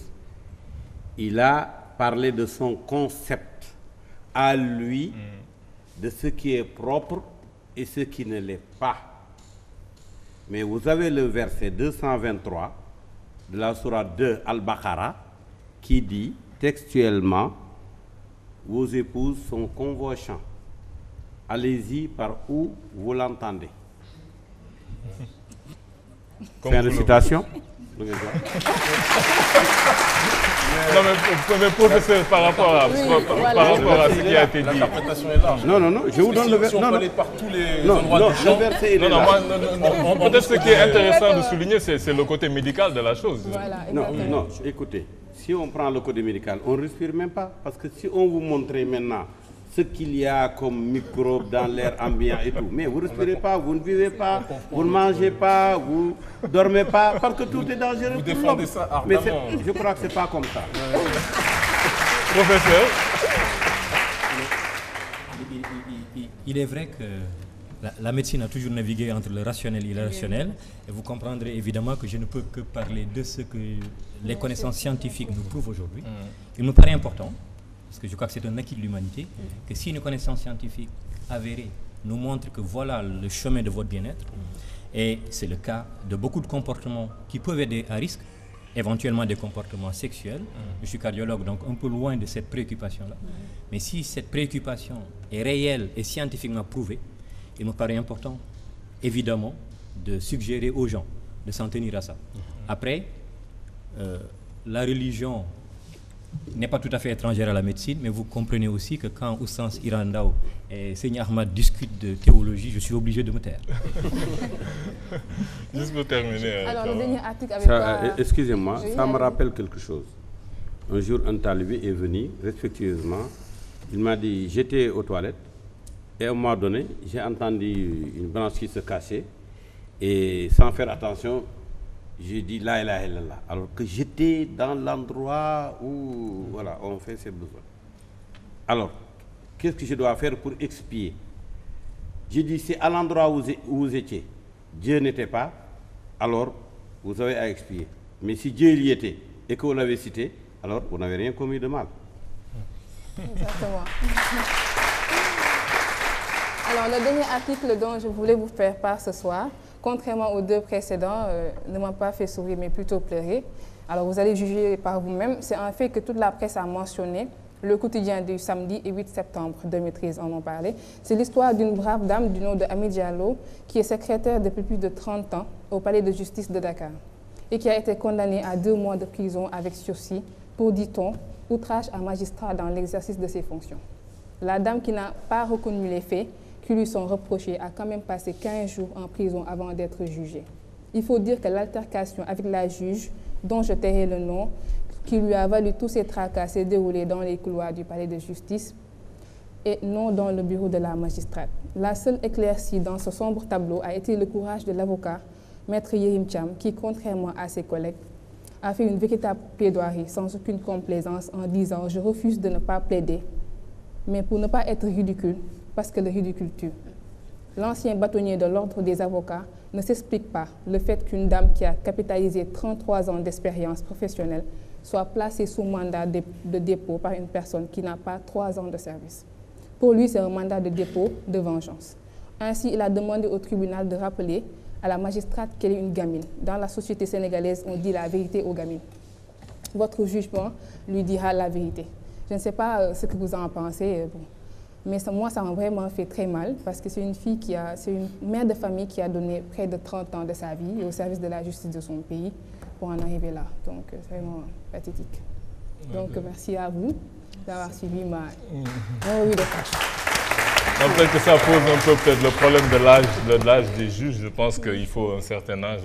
Il a parlé de son concept à lui, de ce qui est propre et ce qui ne l'est pas. Mais vous avez le verset 223 de la sourate 2 Al-Baqarah qui dit textuellement: vos épouses sont convoitantes. Allez-y par où vous l'entendez. Fin de citation. Non, mais professeur, par rapport à ce qui a été dit. L'interprétation est large. Non, je vous donne le verset. Non, par tous les endroits du champ. Peut-être ce qui est intéressant de souligner, c'est le côté médical de la chose. Voilà, non, écoutez, si on prend le côté médical, on ne respire même pas. Parce que si on vous montrait maintenant ce qu'il y a comme microbes dans l'air ambiant et tout, mais vous ne respirez pas, vous ne vivez pas, vous ne mangez pas, vous ne dormez pas, parce que tout est dangereux. Vous défendez ça mais ardemment. je crois que ce n'est pas comme ça. Professeur, il est vrai que la médecine a toujours navigué entre le rationnel et l'irrationnel, et vous comprendrez évidemment que je ne peux que parler de ce que les connaissances scientifiques nous prouvent aujourd'hui. Il me paraît important, parce que je crois que c'est un acquis de l'humanité, que si une connaissance scientifique avérée nous montre que voilà le chemin de votre bien-être, et c'est le cas de beaucoup de comportements qui peuvent aider à risque, éventuellement des comportements sexuels. Je suis cardiologue, donc un peu loin de cette préoccupation-là. Mais si cette préoccupation est réelle et scientifiquement prouvée, il me paraît important, évidemment, de suggérer aux gens de s'en tenir à ça. Après, la religion n'est pas tout à fait étrangère à la médecine, mais vous comprenez aussi que quand Oustaz Iran Ndao et Seigneur Ahmad discutent de théologie, je suis obligé de me taire. juste pour terminer. Alors, le dernier article avec excusez-moi, ça me rappelle quelque chose. Un jour, un talibé est venu, respectueusement, il m'a dit, j'étais aux toilettes, et à un moment donné, j'ai entendu une branche qui se cachait, et sans faire attention, j'ai dit la ilaha illallah, alors que j'étais dans l'endroit où voilà, on fait ses besoins. Alors, qu'est-ce que je dois faire pour expier? J'ai dit, c'est à l'endroit où vous étiez, Dieu n'était pas, alors vous avez à expier. Mais si Dieu y était et que vous l'avez cité, alors vous n'avez rien commis de mal. Exactement. Alors, le dernier article dont je voulais vous faire part ce soir, contrairement aux deux précédents, ne m'a pas fait sourire, mais plutôt pleurer. Alors, vous allez juger par vous-même. C'est un fait que toute la presse a mentionné. Le quotidien du samedi et 8 septembre 2013 en ont parlé. C'est l'histoire d'une brave dame du nom de Ami Diallo, qui est secrétaire depuis plus de 30 ans au palais de justice de Dakar et qui a été condamnée à 2 mois de prison avec sursis pour, dit-on, outrage à magistrat dans l'exercice de ses fonctions. La dame qui n'a pas reconnu les faits qui lui sont reprochés a quand même passé 15 jours en prison avant d'être jugée. Il faut dire que l'altercation avec la juge, dont je tairai le nom, qui lui a valu tous ces tracas, s'est déroulée dans les couloirs du palais de justice et non dans le bureau de la magistrate. La seule éclaircie dans ce sombre tableau a été le courage de l'avocat, Maître Yérim Thiam, qui, contrairement à ses collègues, a fait une véritable plaidoirie sans aucune complaisance en disant « Je refuse de ne pas plaider, mais pour ne pas être ridicule, parce que le ridicule tue ». L'ancien bâtonnier de l'ordre des avocats ne s'explique pas le fait qu'une dame qui a capitalisé 33 ans d'expérience professionnelle soit placée sous mandat de dépôt par une personne qui n'a pas 3 ans de service. Pour lui, c'est un mandat de dépôt de vengeance. Ainsi, il a demandé au tribunal de rappeler à la magistrate qu'elle est une gamine. Dans la société sénégalaise, on dit la vérité aux gamines. Votre jugement lui dira la vérité. Je ne sais pas ce que vous en pensez, mais moi, ça m'a vraiment fait très mal parce que c'est une fille c'est une mère de famille qui a donné près de 30 ans de sa vie au service de la justice de son pays pour en arriver là. Donc, c'est vraiment pathétique. Donc, merci à vous d'avoir suivi ma revue de presse. Peut-être que ça pose un peu peut-être le problème de l'âge des juges. Je pense qu'il faut un certain âge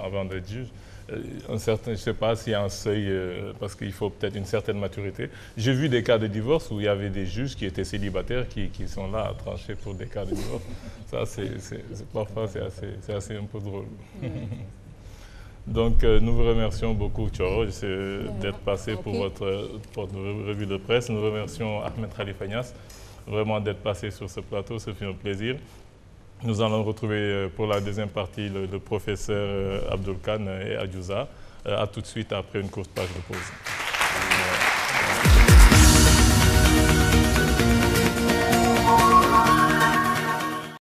avant d'être juge. Je ne sais pas s'il y a un seuil, parce qu'il faut peut-être une certaine maturité. J'ai vu des cas de divorce où il y avait des juges qui étaient célibataires qui sont là à trancher pour des cas de divorce. Ça, parfois, c'est assez un peu drôle. Donc, nous vous remercions beaucoup, Thioro, d'être passé pour votre revue de presse. Nous remercions Ahmed Khalifa Niasse, vraiment d'être passé sur ce plateau. Ce fut un plaisir. Nous allons retrouver pour la deuxième partie le professeur Abdul Khan et Adjouza. À tout de suite après une courte page de pause.